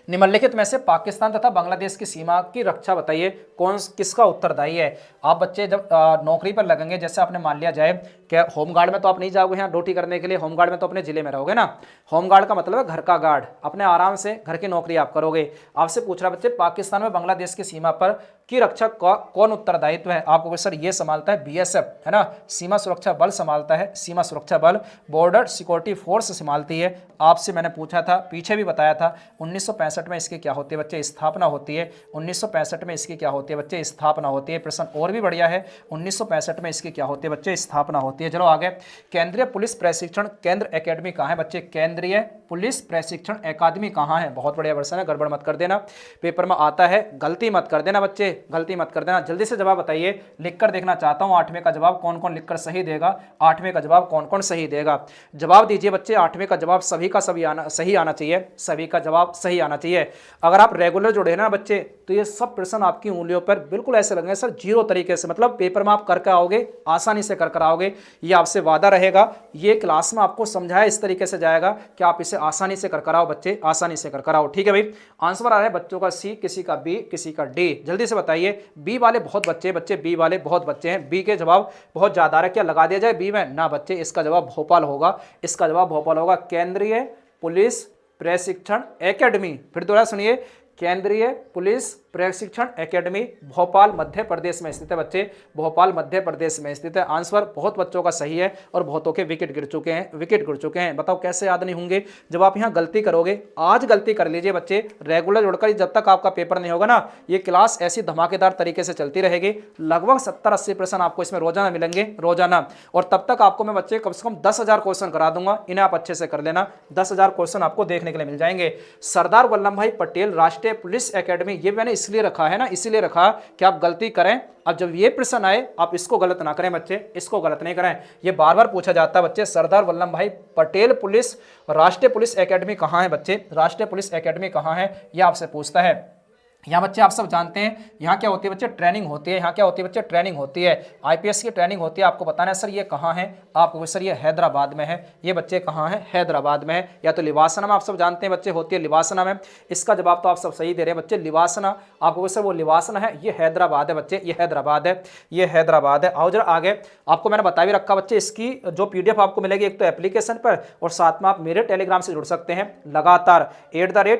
निम्नलिखित में से पाकिस्तान तथा बांग्लादेश की सीमा की रक्षा बताइए कौन किसका उत्तरदायी है। आप बच्चे जब नौकरी पर लगेंगे, जैसे आपने मान लिया जाए कि होमगार्ड में तो आप नहीं जाओगे यहाँ ड्यूटी करने के लिए, होमगार्ड में तो अपने जिले में रहोगे ना, होमगार्ड का मतलब है घर का गार्ड, अपने आराम से घर की नौकरी आप करोगे। आपसे पूछ रहा बच्चे पाकिस्तान में बांग्लादेश की सीमा पर की रक्षा का कौन उत्तरदायित्व है, आपको सर ये संभालता है बीएसएफ, है ना, सीमा सुरक्षा बल संभालता है, सीमा सुरक्षा बल, बॉर्डर सिक्योरिटी फोर्स संभालती है। आपसे मैंने पूछा था, पीछे भी बताया था, 1965 में इसकी क्या होती है बच्चे, स्थापना होती है। 1965 में इसकी क्या होती है बच्चे, स्थापना होती है। प्रश्न और भी बढ़िया है, 1965 में इसकी क्या होती है बच्चे, स्थापना होती है। चलो आगे, केंद्रीय पुलिस प्रशिक्षण केंद्र एकेडमी कहाँ है बच्चे, केंद्रीय पुलिस प्रशिक्षण अकादमी कहाँ है। बहुत बढ़िया प्रश्न है, गड़बड़ मत कर देना, पेपर में आता है, गलती मत कर देना बच्चे, गलती मत कर देना। जल्दी से जवाब बताइए, लिखकर देखना चाहता हूँ 8वें का जवाब कौन कौन लिखकर सही देगा, 8वें का जवाब कौन कौन सही देगा। जवाब दीजिए बच्चे, 8वें का जवाब सभी का सभी सही आना चाहिए, सभी का जवाब सही आना चाहिए। अगर आप रेगुलर जुड़े हैं ना बच्चे, तो ये सब प्रश्न आपकी उंगलियों पर बिल्कुल ऐसे लगेंगे सर, जीरो तरीके से, मतलब पेपर में आप करके आओगे, आसानी से कर आओगे, ये आपसे वादा रहेगा। ये क्लास में आपको समझाया इस तरीके से जाएगा कि आप इसे आसानी से कर आओ बच्चे, आसानी से कर आओ, ठीक है भाई। आंसर आ रहा है बच्चों का सी, किसी का बी, किसी का डी। जल्दी से बताइए, बी वाले बहुत बच्चे बी वाले बहुत बच्चे हैं, बी के जवाब बहुत ज्यादा है, क्या लगा दिया जाए बी में ना बच्चे, इसका जवाब भोपाल होगा, इसका जवाब भोपाल होगा। केंद्रीय पुलिस प्रशिक्षण एकेडमी, फिर दोबारा सुनिए, केंद्रीय पुलिस प्रशिक्षण एकेडमी भोपाल मध्य प्रदेश में स्थित है बच्चे, भोपाल मध्य प्रदेश में स्थित है। आंसर बहुत बच्चों का सही है और बहुतों के विकेट गिर चुके हैं, विकेट गिर चुके हैं। बताओ कैसे याद नहीं होंगे जब आप यहाँ गलती करोगे। आज गलती कर लीजिए बच्चे, रेगुलर जुड़कर जब तक आपका पेपर नहीं होगा ना, ये क्लास ऐसी धमाकेदार तरीके से चलती रहेगी। लगभग 70-80 प्रश्न आपको इसमें रोजाना मिलेंगे, रोजाना, और तब तक आपको मैं बच्चे कम से कम 10,000 क्वेश्चन करा दूंगा, इन्हें आप अच्छे से कर लेना। 10,000 क्वेश्चन आपको देखने के लिए मिल जाएंगे। सरदार वल्लभ भाई पटेल राष्ट्रीय पुलिस एकेडमी, ये मैंने इसलिए रखा है ना, इसीलिए रखा कि आप गलती करें। अब जब ये प्रश्न आए आप इसको गलत ना करें बच्चे, इसको गलत नहीं करें। ये बार बार पूछा जाता है बच्चे, सरदार वल्लभ भाई पटेल पुलिस राष्ट्रीय पुलिस एकेडमी कहाँ है बच्चे, राष्ट्रीय पुलिस एकेडमी कहाँ है, ये आपसे पूछता है। यहाँ बच्चे आप सब जानते हैं यहाँ क्या होती है बच्चे, ट्रेनिंग होती है। यहाँ क्या होती है बच्चे, ट्रेनिंग होती है। आईपीएस की ट्रेनिंग होती है। आपको बताना है सर ये कहाँ है, आपको सर ये हैदराबाद में है। ये बच्चे कहाँ है, हैदराबाद में है। या तो लिवासना में आप सब जानते हैं बच्चे होती है लिवासना में। इसका जवाब तो आप सब सही दे रहे हैं बच्चे, लिवासना। आपको सर वो लिवासना है, ये हैदराबाद है बच्चे, ये हैदराबाद है, ये हैदराबाद है। आओ जरा आगे, आपको मैंने बता भी रखा बच्चे, इसकी जो पीडीएफ आपको मिलेगी एक तो एप्लीकेशन पर और साथ में आप मेरे टेलीग्राम से जुड़ सकते हैं लगातार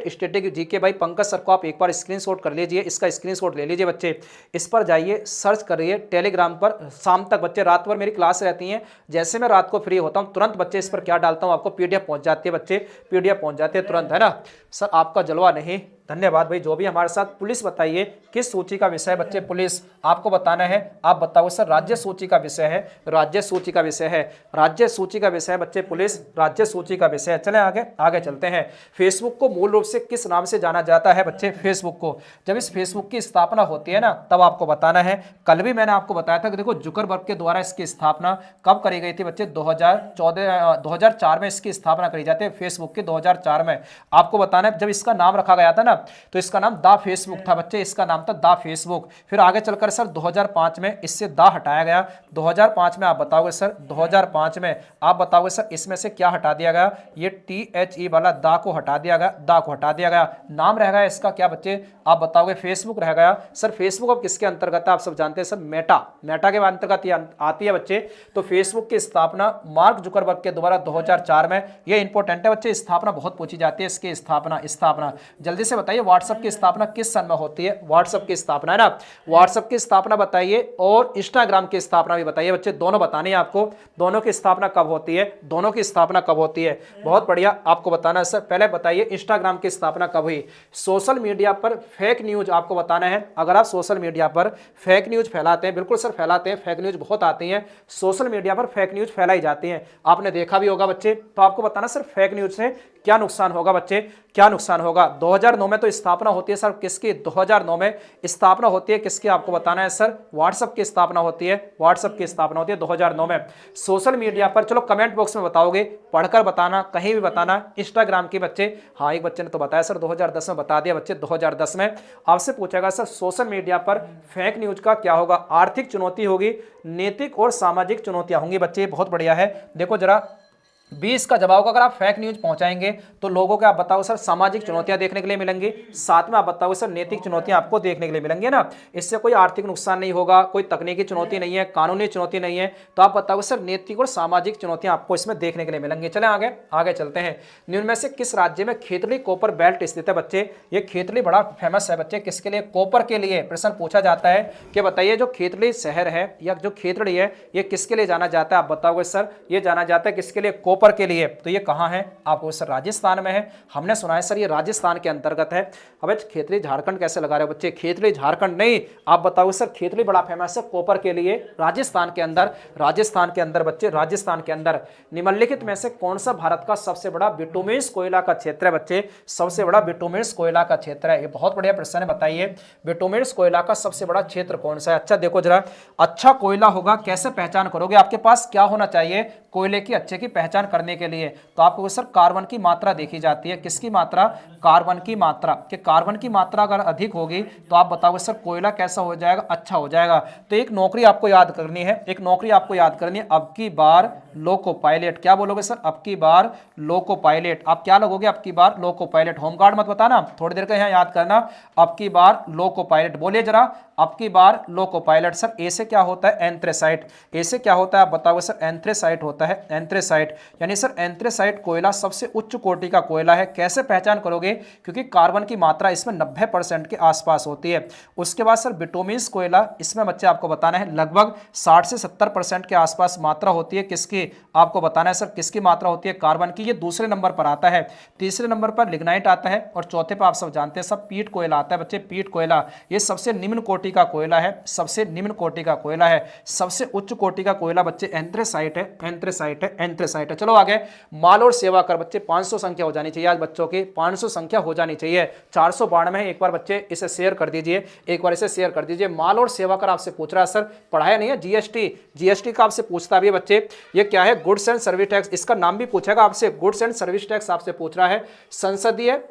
@static GK by Pankaj sir को आप एक बार स्क्रीनशॉट कर लीजिए, इसका स्क्रीनशॉट ले लीजिए बच्चे। इस पर जाइए, सर्च करिए टेलीग्राम पर। शाम तक बच्चे, रात भर मेरी क्लास रहती हैं, जैसे मैं रात को फ्री होता हूं तुरंत बच्चे इस पर क्या डालता हूं, आपको पीडीएफ पहुंच जाती है बच्चे, पीडीएफ पहुंच जाती है तुरंत, है ना सर। आपका जलवा नहीं, धन्यवाद भाई जो भी हमारे साथ। पुलिस बताइए किस सूची का विषय है बच्चे, पुलिस आपको बताना है। आप बताओ सर, राज्य सूची का विषय है, राज्य सूची का विषय है, राज्य सूची का विषय है बच्चे, पुलिस राज्य सूची का विषय है। चलें आगे, आगे चलते हैं। फेसबुक को मूल रूप से किस नाम से जाना जाता है बच्चे, फेसबुक को जब इस फेसबुक की स्थापना होती है ना तब आपको बताना है। कल भी मैंने आपको बताया था कि देखो जुकरबर्ग के द्वारा इसकी स्थापना कब करी गई थी बच्चे, 2004 में इसकी स्थापना करी जाती है फेसबुक की, 2004 में। आपको बताना है जब इसका नाम रखा गया था ना तो इसका नाम दा फेसबुक था बच्चे, इसका नाम था दा फेसबुक। फिर आगे चलकर सर 2005 में इससे दा हटाया गया। 2005 में आप बताओगे सर, 2005 में आप बताओगे सर इसमें से क्या हटा दिया गया, ये THE वाला दा को हटा दिया गया, दा को हटा दिया गया। नाम रह गया इसका क्या बच्चे, आप बताओगे फेसबुक रह गया। सर फेसबुक अब किसके अंतर्गत है, आप सब जानते हैं सर, मेटा, मेटा के अंतर्गत आती है बच्चे। तो फेसबुक की स्थापना मार्क जुकरबर्ग के द्वारा 2004 में, ये इंपॉर्टेंट है बच्चे, स्थापना बहुत पूछी जाती है इसकी स्थापना। जल्दी से बताइए व्हाट्सएप की स्थापना किस सन में होती है, व्हाट्सएप की स्थापना, है ना, व्हाट्सएप की स्थापना बताइए और इंस्टाग्राम की स्थापना भी बताइए बच्चे, दोनों बतानी है आपको, दोनों की स्थापना कब होती है, दोनों की स्थापना कब होती है। बहुत बढ़िया, आपको बताना है सर। पहले बताइए इंस्टाग्राम की स्थापना कब हुई। सोशल मीडिया पर फेक न्यूज आपको बताना है। अगर आप सोशल मीडिया पर फेक न्यूज फैलाते हैं, बिल्कुल सर फैलाते हैं, फेक न्यूज बहुत आती हैं सोशल मीडिया पर, फेक न्यूज फैलाई जाती हैं, आपने देखा भी होगा बच्चे। तो आपको बताना सर फेक न्यूज से क्या नुकसान होगा बच्चे, क्या नुकसान होगा। 2009 में तो स्थापना होती है सर किसकी, 2009 में स्थापना होती है किसकी, आपको बताना है सर, व्हाट्सएप की स्थापना होती है, व्हाट्सएप की स्थापना होती है 2009 में। सोशल मीडिया पर, चलो कमेंट बॉक्स में बताओगे, पढ़कर बताना, कहीं भी बताना। इंस्टाग्राम की बच्चे, हाँ एक बच्चे ने तो बताया सर 2010 में, बता दिया बच्चे 2010 में। आपसे पूछेगा सर सोशल मीडिया पर फेक न्यूज का क्या होगा, आर्थिक चुनौती होगी, नैतिक और सामाजिक चुनौतियां होंगी बच्चे। बहुत बढ़िया है, देखो जरा 20 का जवाब होगा, अगर आप फेक न्यूज पहुंचाएंगे तो लोगों को आप बताओ सर सामाजिक चुनौतियां देखने के लिए मिलेंगी, साथ में आप बताओ सर नैतिक चुनौतियां आपको देखने के लिए मिलेंगी ना। इससे कोई आर्थिक नुकसान नहीं होगा, कोई तकनीकी चुनौती नहीं है, कानूनी चुनौती नहीं है, तो आप बताओ सर नैतिक और सामाजिक चुनौतियां आपको इसमें देखने के लिए मिलेंगी। चले आगे, आगे चलते हैं। निम्न में से किस राज्य में खेतड़ी कॉपर बेल्ट स्थित है बच्चे, ये खेतड़ी बड़ा फेमस है बच्चे, किसके लिए, कॉपर के लिए। प्रश्न पूछा जाता है कि बताइए जो खेतड़ी शहर है या जो खेतड़ी है ये किसके लिए जाना जाता है, आप बताओगे सर ये जाना जाता है किसके लिए, कॉपर के लिए। तो ये कहां है, आपको सर राजस्थान में है, हमने सुना है सर ये राजस्थान के अंतर्गत है। अब खेतड़ी झारखंड कैसे लगा रहे हो बच्चे, खेतड़ी झारखंड नहीं, आप बताओ सर खेतड़ी बड़ा फेमस है कॉपर के लिए राजस्थान के अंदर, राजस्थान के अंदर बच्चे, राजस्थान के अंदर। निम्नलिखित में से कौन सा भारत का सबसे बड़ा बिटुमिनस कोयला का क्षेत्र है बच्चे, सबसे बड़ा बिटुमिनस कोयला का क्षेत्र है। ये बहुत बढ़िया प्रश्न है, बताइए बिटुमिनस कोयला का सबसे बड़ा क्षेत्र कौन सा है। अच्छा देखो जरा, अच्छा कोयला होगा कैसे पहचान करोगे, आपके पास क्या होना चाहिए कोयले की अच्छे की पहचान करने के लिए, तो आपको सर कार्बन की मात्रा देखी जाती है, किसकी मात्रा, कार्बन की मात्रा, कि कार्बन की मात्रा अगर अधिक होगी तो आप बताओगे सर कोयला कैसा हो जाएगा, अच्छा हो जाएगा। तो एक नौकरी आपको याद करनी है, एक नौकरी आपको याद करनी है, अब की बार लोको पायलट। क्या बोलोगे सर, अब की बार लोको पायलट, आप क्या लगोगे, अब की बार लोको पायलट, होमगार्ड मत बताना, थोड़ी देर का यहाँ याद करना, अब की बार लोको पायलट, बोलिए जरा, अब की बार लोको पायलट। सर ए से क्या होता है, एंथ्रेसाइट, ए से क्या होता है आप बताओगे सर, एंथ्रेसाइट होता है, एंथ्रेसाइट, यानी सर एंथ्रेसाइट कोयला सबसे उच्च कोटि का कोयला है। कैसे पहचान करोगे, क्योंकि कार्बन की मात्रा इसमें 90% के आसपास होती है। उसके बाद सर बिटुमिनस कोयला, इसमें बच्चे आपको बताना है लगभग 60 से 70% के आसपास मात्रा होती है, किसकी, आपको बताना है सर किसकी मात्रा होती है, कार्बन की। ये दूसरे नंबर पर आता है, तीसरे नंबर पर लिग्नाइट आता है और चौथे पर आप सब जानते हैं सब पीट कोयला आता है बच्चे, पीट कोयला। ये सबसे निम्न कोटि का कोयला है, सबसे निम्न कोटि का कोयला है। सबसे उच्च कोटि का कोयला बच्चे एंथ्रेसाइट है, एंथ्रेसाइट है, एंथ्रेसाइट है। चलो आगे, माल और सेवा कर बच्चे 500 संख्या हो जानी चाहिए आज बच्चों की, 500 संख्या हो जानी चाहिए, 492 है। एक बार बच्चे इसे शेयर कर दीजिए, एक बार इसे शेयर कर दीजिए। माल और सेवा कर आपसे पूछ रहा है सर, पढ़ाया नहीं है, जीएसटी, जीएसटी का आपसे पूछता भी है बच्चे, ये क्या है, गुड्स एंड सर्विस टैक्स, इसका नाम भी पूछेगा आपसे, गुड्स एंड सर्विस टैक्स आपसे पूछ रहा है। संसदीय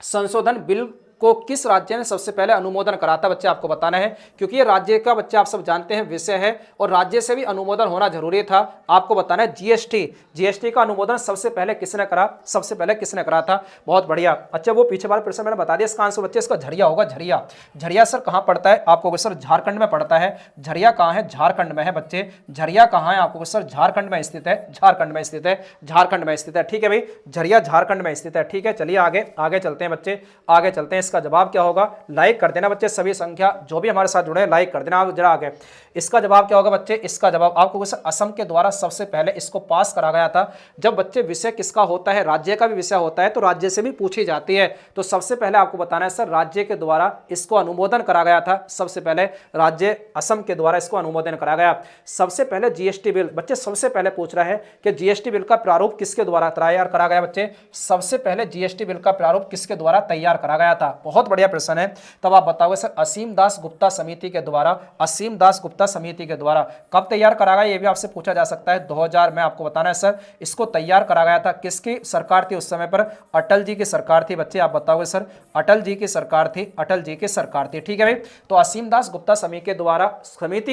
संशोधन बिल को किस राज्य ने सबसे पहले अनुमोदन करा था बच्चे, आपको बताना है, क्योंकि ये राज्य का बच्चे आप सब जानते हैं विषय है और राज्य से भी अनुमोदन होना जरूरी था। आपको बताना है जीएसटी का अनुमोदन सबसे पहले किसने करा, सबसे पहले किसने करा था। बहुत बढ़िया। अच्छा वो पीछे वाला प्रश्न मैंने बता दिया, इसका आंसर बच्चे इसका झरिया होगा। झरिया सर कहां पड़ता है, आपको सर झारखंड में पड़ता है। झरिया कहां है, झारखंड में है बच्चे। झरिया कहां है, आपको सर झारखंड में स्थित है, झारखंड में स्थित है, झारखंड में स्थित है। ठीक है भाई, झरिया झारखंड में स्थित है। ठीक है, चलिए आगे आगे चलते हैं बच्चे, आगे चलते हैं। इसका जवाब क्या होगा, लाइक कर देना बच्चे, सभी संख्या जो भी हमारे साथ जुड़े हैं लाइक कर देना। आप जरा आगे, इसका जवाब क्या होगा बच्चे, इसका जवाब आपको सर असम के द्वारा सबसे पहले इसको पास करा गया था। जब बच्चे विषय किसका होता है, राज्य का भी विषय होता है तो राज्य से भी पूछी जाती है, तो सबसे पहले आपको बताना है सर राज्य के द्वारा इसको अनुमोदन करा गया था। सबसे पहले राज्य असम के द्वारा इसको अनुमोदन करा गया। सबसे पहले जीएसटी बिल बच्चे, सबसे पहले पूछ रहा है कि जीएसटी बिल का प्रारूप किसके द्वारा तैयार करा गया बच्चे, सबसे पहले जीएसटी बिल का प्रारूप किसके द्वारा तैयार करा गया था। बहुत बढ़िया प्रश्न है। तब आप बताओगे सर असीम दास गुप्ता समिति के द्वारा, असीम दास गुप्ता समिति के द्वारा कब तैयार करा गया, ये भी आपसे पूछा जा सकता है। 2000 में आपको बताना है सर इसको तैयार करा गया था। किसकी सरकार थी उस समय पर, अटल जी की सरकार थी बच्चे। आप बताओगे सर अटल जी की सरकार थी, अटल जी की सरकार थी। ठीक है भाई, तो असीम दास गुप्ता समिति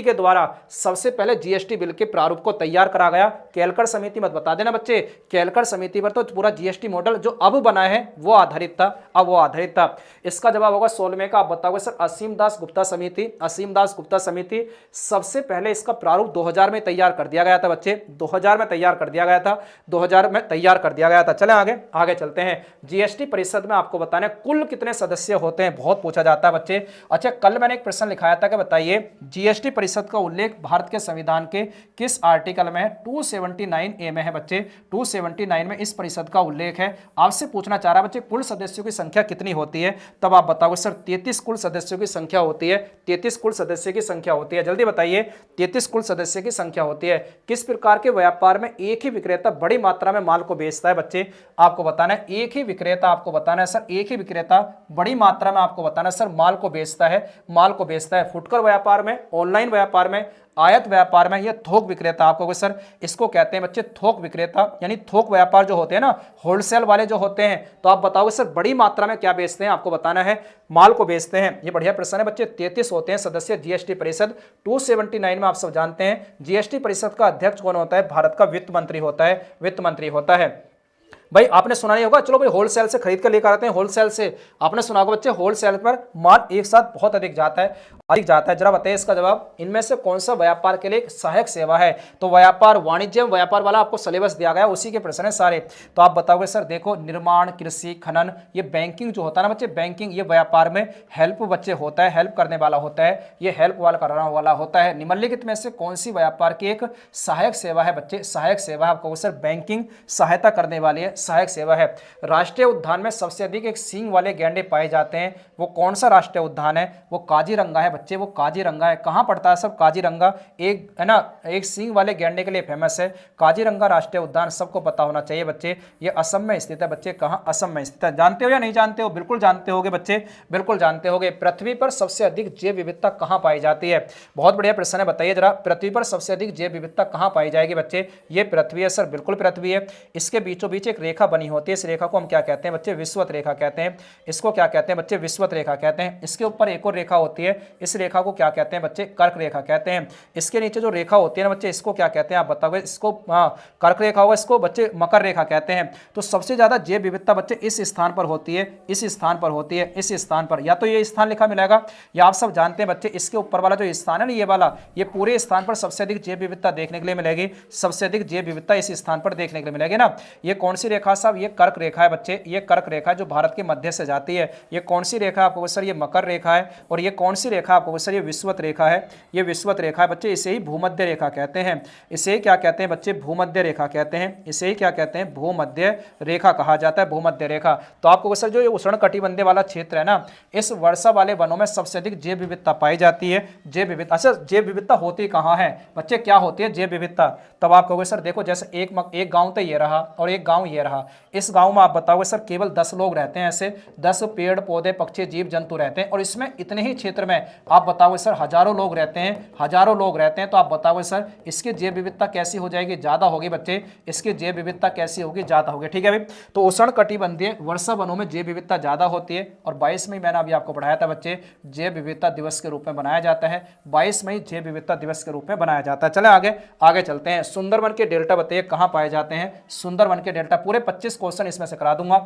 के द्वारा सबसे पहले जीएसटी बिल के प्रारूप को तैयार करा गया। केलकर समिति मत बता देना बच्चे, केलकर समिति पर तो पूरा जीएसटी मॉडल जो अब बना है वो आधारित था, अब वो आधारित था। इसका जवाब होगा 16वें का। आप बताओगे सर असीम दास गुप्ता समिति, असीम दास गुप्ता समिति सबसे पहले इसका प्रारूप 2000 में तैयार कर दिया गया था बच्चे, 2000 में तैयार कर दिया गया था, 2000 में तैयार कर दिया गया था। चलें आगे आगे चलते हैं। जीएसटी परिषद में आपको बताना है कुल कितने सदस्य होते हैं, बहुत पूछा जाता है बच्चे। अच्छा कल मैंने एक प्रश्न लिखाया था कि बताइए जीएसटी परिषद का उल्लेख भारत के संविधान के किस आर्टिकल में है, 279A में है बच्चे, 279 में इस परिषद का उल्लेख है। आपसे पूछना चाह रहा है बच्चे कुल सदस्यों की संख्या कितनी होती है, तब आप बताओगे सर 33 कुल सदस्यों की संख्या होती है, 33 कुल सदस्य की संख्या होती है। जल्दी बताइए, 33 कुल सदस्य की संख्या होती है। किस प्रकार के व्यापार में एक ही विक्रेता बड़ी मात्रा में माल को बेचता है बच्चे, आपको बताना है एक ही विक्रेता, आपको बताना है सर एक ही विक्रेता बड़ी मात्रा में आपको बताना है सर माल को बेचता है, माल को बेचता है। फुटकर व्यापार में, ऑनलाइन व्यापार में, आयत व्यापार में, यह थोक विक्रेता आपको सर इसको कहते हैं बच्चे थोक विक्रेता, यानी थोक व्यापार जो होते हैं ना, होलसेल वाले जो होते हैं, तो आप बताओगे सर बड़ी मात्रा में क्या बेचते हैं, आपको बताना है माल को बेचते हैं। ये बढ़िया प्रश्न है बच्चे। 33 होते हैं सदस्य जीएसटी परिषद, 279 में आप सब जानते हैं जीएसटी परिषद का अध्यक्ष कौन होता है, भारत का वित्त मंत्री होता है, वित्त मंत्री होता है। भाई आपने सुना नहीं होगा, चलो भाई होलसेल से खरीद कर लेकर आते हैं, होलसेल से आपने सुना होगा बच्चे होलसेल पर माल एक साथ बहुत अधिक जाता है, अधिक जाता है। जरा बताइए इसका जवाब, इनमें से कौन सा व्यापार के लिए एक सहायक सेवा है, तो व्यापार वाणिज्य व्यापार वाला आपको सिलेबस दिया गया, उसी के प्रश्न है सारे। तो आप बताओगे सर देखो निर्माण, कृषि, खनन, ये बैंकिंग जो होता है ना बच्चे, बैंकिंग ये व्यापार में हेल्प बच्चे होता है, हेल्प करने वाला होता है, ये हेल्प वाला करने वाला होता है। निम्नलिखित में से कौन सी व्यापार की एक सहायक सेवा है बच्चे, सहायक सेवा आपको सर बैंकिंग सहायता करने वाली है, सहायक सेवा है। राष्ट्रीय उद्यान में सबसे अधिक एक सींग वाले गैंडे पाए जाते हैं, वो कौन सा राष्ट्रीय उद्यान है, वो काजीरंगा है बच्चे, वो काजीरंगा है। कहां पड़ता है सब काजीरंगा, एक है ना, एक सींग वाले गैंडे के लिए फेमस है काजीरंगा राष्ट्रीय उद्यान, सबको पता होना चाहिए बच्चे। ये असम में स्थित है बच्चे, कहां, असम में स्थित है। जानते हो या नहीं जानते हो, बिल्कुल जानते होगे बच्चे, बिल्कुल जानते होगे। पृथ्वी पर सबसे अधिक जैव विविधता कहां पाई जाती है, बहुत बढ़िया प्रश्न है, बताइए जरा पृथ्वी पर सबसे अधिक जैव विविधता कहां पाई जाएगी बच्चे, ये पृथ्वी है सर, बिल्कुल पृथ्वी है। इसके बीचों बीच एक रेखा बनी होती है, इस रेखा को हम क्या कहते हैं बच्चे, विषुवत रेखा कहते हैं। इसको क्या कहते हैं बच्चे, विषुवत रेखा कहते हैं। इसके ऊपर एक और रेखा होती है, इस रेखा को क्या कहते हैं बच्चे, कर्क रेखा कहते हैं। इसके नीचे जो रेखा होती है ना बच्चे, इसको क्या कहते हैं आप बताओगे, इसको कर्क रेखा होगा, इसको बच्चे मकर रेखा कहते हैं। तो सबसे ज्यादा जैव विविधता बच्चे इस स्थान पर होती है, इस स्थान पर होती है, इस स्थान पर, या तो ये स्थान लिखा मिलेगा, या आप सब जानते हैं बच्चे इसके ऊपर वाला जो स्थान है ना, ये वाला, ये पूरे स्थान पर सबसे अधिक जैव विविधता देखने के लिए मिलेगी, सबसे अधिक जैव विविधता इस स्थान पर देखने के लिए मिलेगी ना। ये कौन सी रेखा साहब, ये कर्क रेखा है बच्चे, ये कर्क रेखा जो भारत के मध्य से जाती है। ये कौन सी रेखा आपको सर, ये मकर रेखा है। और ये कौन सी रेखा आपको सर, ये विषुवत रेखा है, ये विषुवत रेखा है बच्चे, इसे ही भूमध्य रेखा कहते हैं। इसे क्या कहते हैं बच्चे, भूमध्य रेखा कहते हैं, इसे ही क्या कहते हैं, भूमध्य रेखा कहा जाता है, भूमध्य रेखा। तो आपको सर जो ये उष्णकटिबंधीय वाला क्षेत्र है ना, इस वर्षा वाले वनों में सबसे अधिक जैव विविधता पाई जाती है। जैव विविधता, अच्छा जैव विविधता होती कहाँ है बच्चे, क्या होती है जैव विविधता, तब आप कहोगे सर देखो जैसे एक गांव तो ये रहा और एक गांव ये ये रहा। इस गांव में आप बताओगे सर केवल 10 लोग रहते हैं, ऐसे 10 पेड़ पौधे पक्षी जीव जंतु रहते हैं, और इसमें इतने ही क्षेत्र में आप बताओगे सर हजारों लोग रहते हैं, हजारों लोग रहते हैं। तो आप बताओगे सर इसकी जैव विविधता कैसी हो जाएगी, ज्यादा होगी बच्चे, इसकी जैव विविधता कैसी होगी, ज्यादा होगी। ठीक है भाई, तो उष्ण कटिबंधीय वर्षा वनों में जैव विविधता ज्यादा होती है, और 22 मई मैंने अभी आपको पढ़ाया था बच्चे, जैव विविधता दिवस के रूप में बनाया जाता है, 22 मई जैव विविधता दिवस के रूप में बनाया जाता है। चले आगे आगे चलते हैं। सुंदरवन के डेल्टा बताइए कहां पाए जाते हैं, सुंदरवन के डेल्टा, पूरे 25 क्वेश्चन इसमें से करा दूंगा,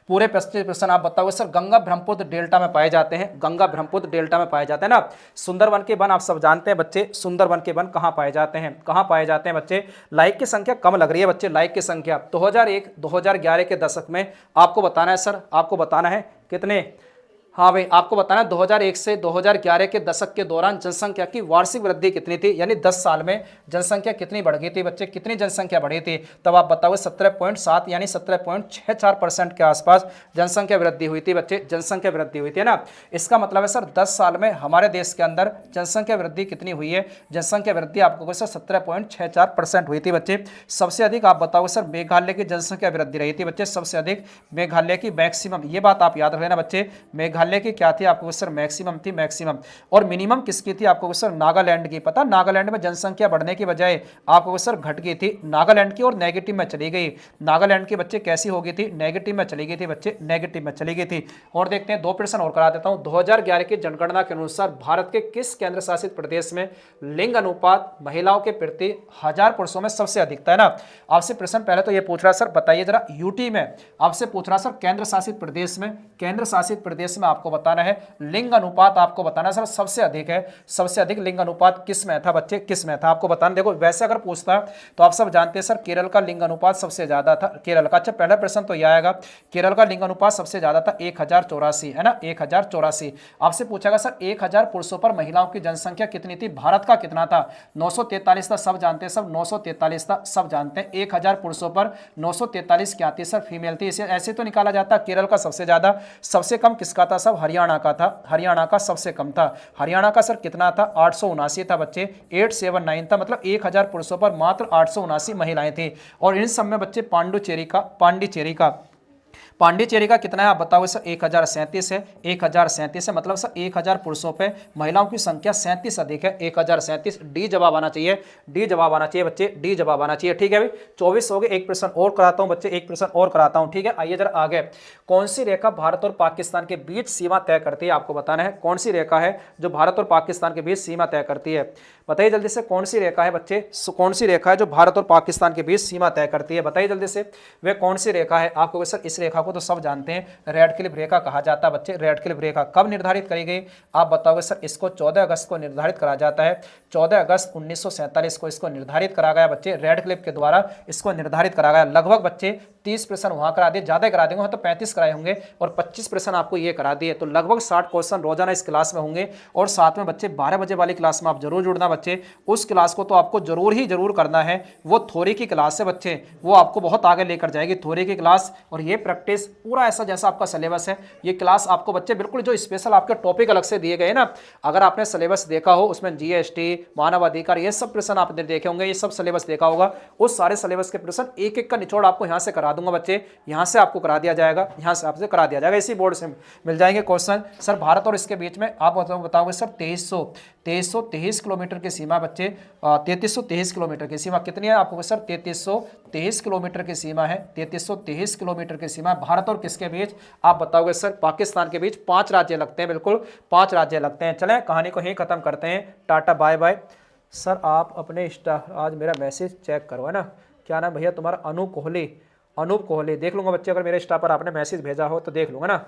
पूरे 25 प्रश्न आप बताओगे सर गंगा ब्रह्मपुत्र डेल्टा में पाए जाते हैं, गंगा ब्रह्मपुत्र डेल्टा में पाए जाते हैं ना। सुंदरवन के वन आप सब जानते हैं बच्चे, सुंदरवन के वन कहां पाए जाते हैं, कहां पाए जाते हैं बच्चे। लाइक की संख्या कम लग रही है बच्चे, लाइक की संख्या 2001-2011 के दशक में आपको बताना है सर, आपको बताना है कितने, हाँ भाई आपको बताना है 2001 से 2011 के दशक के दौरान जनसंख्या की वार्षिक वृद्धि कितनी थी, यानी 10 साल में जनसंख्या कितनी बढ़ गई थी बच्चे, कितनी जनसंख्या बढ़ी थी। तब आप बताओगे 17.7 यानी 17.64% के आसपास जनसंख्या वृद्धि हुई थी बच्चे, जनसंख्या वृद्धि हुई थी ना। इसका मतलब है सर 10 साल में हमारे देश के अंदर जनसंख्या वृद्धि कितनी हुई है, जनसंख्या वृद्धि आपको सर 17.64% हुई थी बच्चे। सबसे अधिक आप बताओगे सर मेघालय की जनसंख्या वृद्धि रही थी बच्चे, सबसे अधिक मेघालय की मैक्सिमम, ये बात आप याद रखना बच्चे, मेघालय की क्या थी आपको सर मैक्सिमम थी, मैक्सिमम। और मिनिमम किसकी थी आपको सर नागालैंड की। पता नागालैंड में जनसंख्या बढ़ने की बजाय आपको सर घट गई थी नागालैंड की, और नेगेटिव में चली गई। नागालैंड की बच्चे कैसी हो गई थी, नेगेटिव में चली गई थी बच्चे, नेगेटिव में चली गई थी। और देखते हैं 2 प्रश्न और करा देता हूं। 2011 की जनगणना के अनुसार भारत के किस केंद्र शासित प्रदेश में लिंग अनुपात महिलाओं के प्रति 1000 पुरुषों में सबसे अधिक था, है ना। आपसे प्रश्न पहले तो ये पूछ रहा सर बताइए जरा, यूटी में आपसे पूछ रहा सर केंद्र शासित प्रदेश में, केंद्र शासित प्रदेश में आपको बताना है लिंग अनुपात, आपको बताना है सर सबसे अधिक है, सबसे अधिक लिंग अनुपात किस में था बच्चे, किस में था आपको बताना। देखो वैसे अगर पूछता तो आप सब जानते हैं सर केरल का लिंग अनुपात सबसे ज्यादा था, केरल का। अच्छा पहला प्रश्न तो यह आएगा, केरल का लिंग अनुपात सबसे ज्यादा था 1084, है ना, 1084। आपसे पूछेगा सर 1000 पुरुषों पर महिलाओं की जनसंख्या कितनी थी, भारत का कितना था, 943 था, सब जानते हैं, सब 943 था, सब जानते हैं। 1000 पुरुषों पर 943 क्या थी सर, फीमेल थी। इसे ऐसे तो निकाला जाता केरल का सबसे ज्यादा, सबसे कम किसका था, सब हरियाणा का था, हरियाणा का सबसे कम था। हरियाणा का सर कितना था, 879 था बच्चे, 879 था, मतलब 1000 पुरुषों पर मात्र 879 महिलाएं थी। और इन सब में बच्चे पांडिचेरी का कितना है आप बताओगे सर, 1037 है, 1037 है, मतलब सर 1000 पुरुषों पे महिलाओं की संख्या 37 अधिक है, 1037। डी जवाब आना चाहिए, डी जवाब आना चाहिए बच्चे, डी जवाब आना चाहिए। ठीक है भाई 24 हो गए, एक प्रश्न और कराता हूं बच्चे, एक प्रश्न और कराता हूं। ठीक है आइए जरा आगे। कौन सी रेखा भारत और पाकिस्तान के बीच सीमा तय करती है, आपको बताना है कौन सी रेखा है जो भारत और पाकिस्तान के बीच सीमा तय करती है। बताइए जल्दी से कौन सी रेखा है बच्चे, कौन सी रेखा है जो भारत और पाकिस्तान के बीच सीमा तय करती है, बताइए जल्दी से वे कौन सी रेखा है। आपको सर इस रेखा को तो सब जानते हैं, रेड क्लिफ रेखा कहा जाता है बच्चे। रेड क्लिफ रेखा कब निर्धारित करी गई आप बताओगे सर, इसको 14 अगस्त को निर्धारित करा जाता है, 14 अगस्त 1947 को इसको निर्धारित करा गया बच्चे, रेड क्लिफ के द्वारा इसको निर्धारित करा गया। लगभग बच्चे 30 प्रश्न वहां करा दिए, ज्यादा करा देंगे तो 35 कराए होंगे, और 25 प्रश्न आपको ये करा दिए, तो लगभग 60 क्वेश्चन रोजाना इस क्लास में होंगे। और साथ में बच्चे 12 बजे वाली क्लास में आप जरूर जुड़ना बच्चे, उस क्लास को तो आपको जरूर करना है। वो थ्योरी की क्लास है बच्चे, वो आपको बहुत आगे लेकर जाएगी थ्योरी की क्लास। और ये प्रैक्टिस पूरा ऐसा जैसा आपका सिलेबस है, ये क्लास आपको बच्चे बिल्कुल जो स्पेशल आपके टॉपिक अलग से दिए गए ना, अगर आपने सिलेबस देखा हो उसमें जीएसटी मानव अधिकार ये सब प्रश्न आपने देखे होंगे, ये सब सिलेबस देखा होगा, उस सारे सिलेबस के प्रश्न एक एक का निचोड़ आपको यहाँ से करा दूंगा बच्चे, यहाँ से आपको करा दिया जाएगा, यहाँ से आपसे करा दिया जाएगा, इसी बोर्ड से मिल जाएंगे क्वेश्चन। सर भारत और इसके बीच में आप बताओगे सर 2323 किलोमीटर की सीमा बच्चे, 3323 किलोमीटर की सीमा कितनी है आपको सर, 3323 किलोमीटर की सीमा है, 3323 किलोमीटर की सीमा भारत और किसके बीच आप बताओगे सर, पाकिस्तान के बीच। 5 राज्य लगते हैं, बिल्कुल 5 राज्य लगते हैं। चलें कहानी को यहीं खत्म करते हैं, टाटा बाय बाय। सर आप अपने आज मेरा मैसेज चेक करो, है ना, क्या नाम भैया तुम्हारा, अनूप कोहली, देख लूंगा बच्चे, अगर मेरे स्टाफ पर आपने मैसेज भेजा हो तो देख लूंगा ना।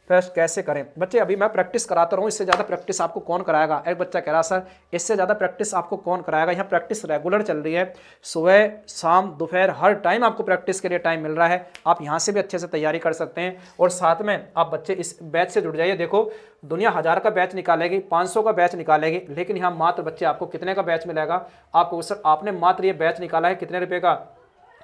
फिर कैसे करें बच्चे, अभी मैं प्रैक्टिस कराता रहूँ, इससे ज़्यादा प्रैक्टिस आपको कौन कराएगा। एक बच्चा कह रहा सर इससे ज़्यादा प्रैक्टिस आपको कौन कराएगा, यहाँ प्रैक्टिस रेगुलर चल रही है, सुबह शाम दोपहर हर टाइम आपको प्रैक्टिस के लिए टाइम मिल रहा है, आप यहाँ से भी अच्छे से तैयारी कर सकते हैं। और साथ में आप बच्चे इस बैच से जुड़ जाइए। देखो दुनिया 1000 का बैच निकालेगी, 500 का बैच निकालेगी, लेकिन यहाँ मात्र बच्चे आपको कितने का बैच मिलेगा, आपको सर आपने मात्र ये बैच निकाला है कितने रुपये का,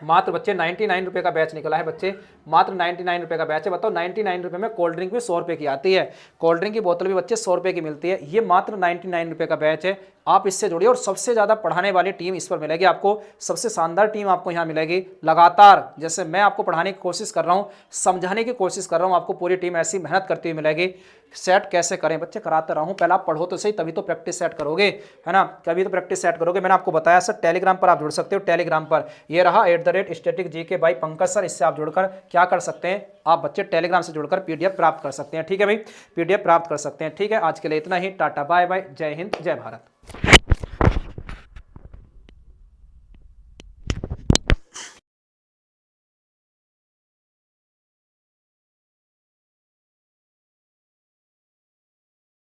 मात्र बच्चे 99 रुपये का बैच निकला है बच्चे, मात्र 99 रुपये का बैच है। बताओ 99 रुपये में कोल्ड ड्रिंक भी 100 रुपये की आती है, कोल्ड ड्रिंक की बोतल भी बच्चे 100 रुपये की मिलती है, ये मात्र 99 रुपये का बैच है। आप इससे जुड़िए और सबसे ज़्यादा पढ़ाने वाली टीम इस पर मिलेगी आपको, सबसे शानदार टीम आपको यहाँ मिलेगी। लगातार जैसे मैं आपको पढ़ाने की कोशिश कर रहा हूँ, समझाने की कोशिश कर रहा हूँ, आपको पूरी टीम ऐसी मेहनत करती हुई मिलेगी। सेट कैसे करें बच्चे, कराता रहा हूँ, पहले आप पढ़ो तो सही, तभी तो प्रैक्टिस सेट करोगे, है ना, कभी तो प्रैक्टिस सेट करोगे। मैंने आपको बताया सर टेलीग्राम पर आप जुड़ सकते हो, टेलीग्राम पर ये रहा @staticgk बाई पंकज सर, इससे आप जुड़कर क्या कर सकते हैं, आप बच्चे टेलीग्राम से जुड़कर PDF प्राप्त कर सकते हैं। ठीक है भाई, PDF प्राप्त कर सकते हैं। ठीक है, आज के लिए इतना ही, टाटा बाय बाय, जय हिंद जय भारत।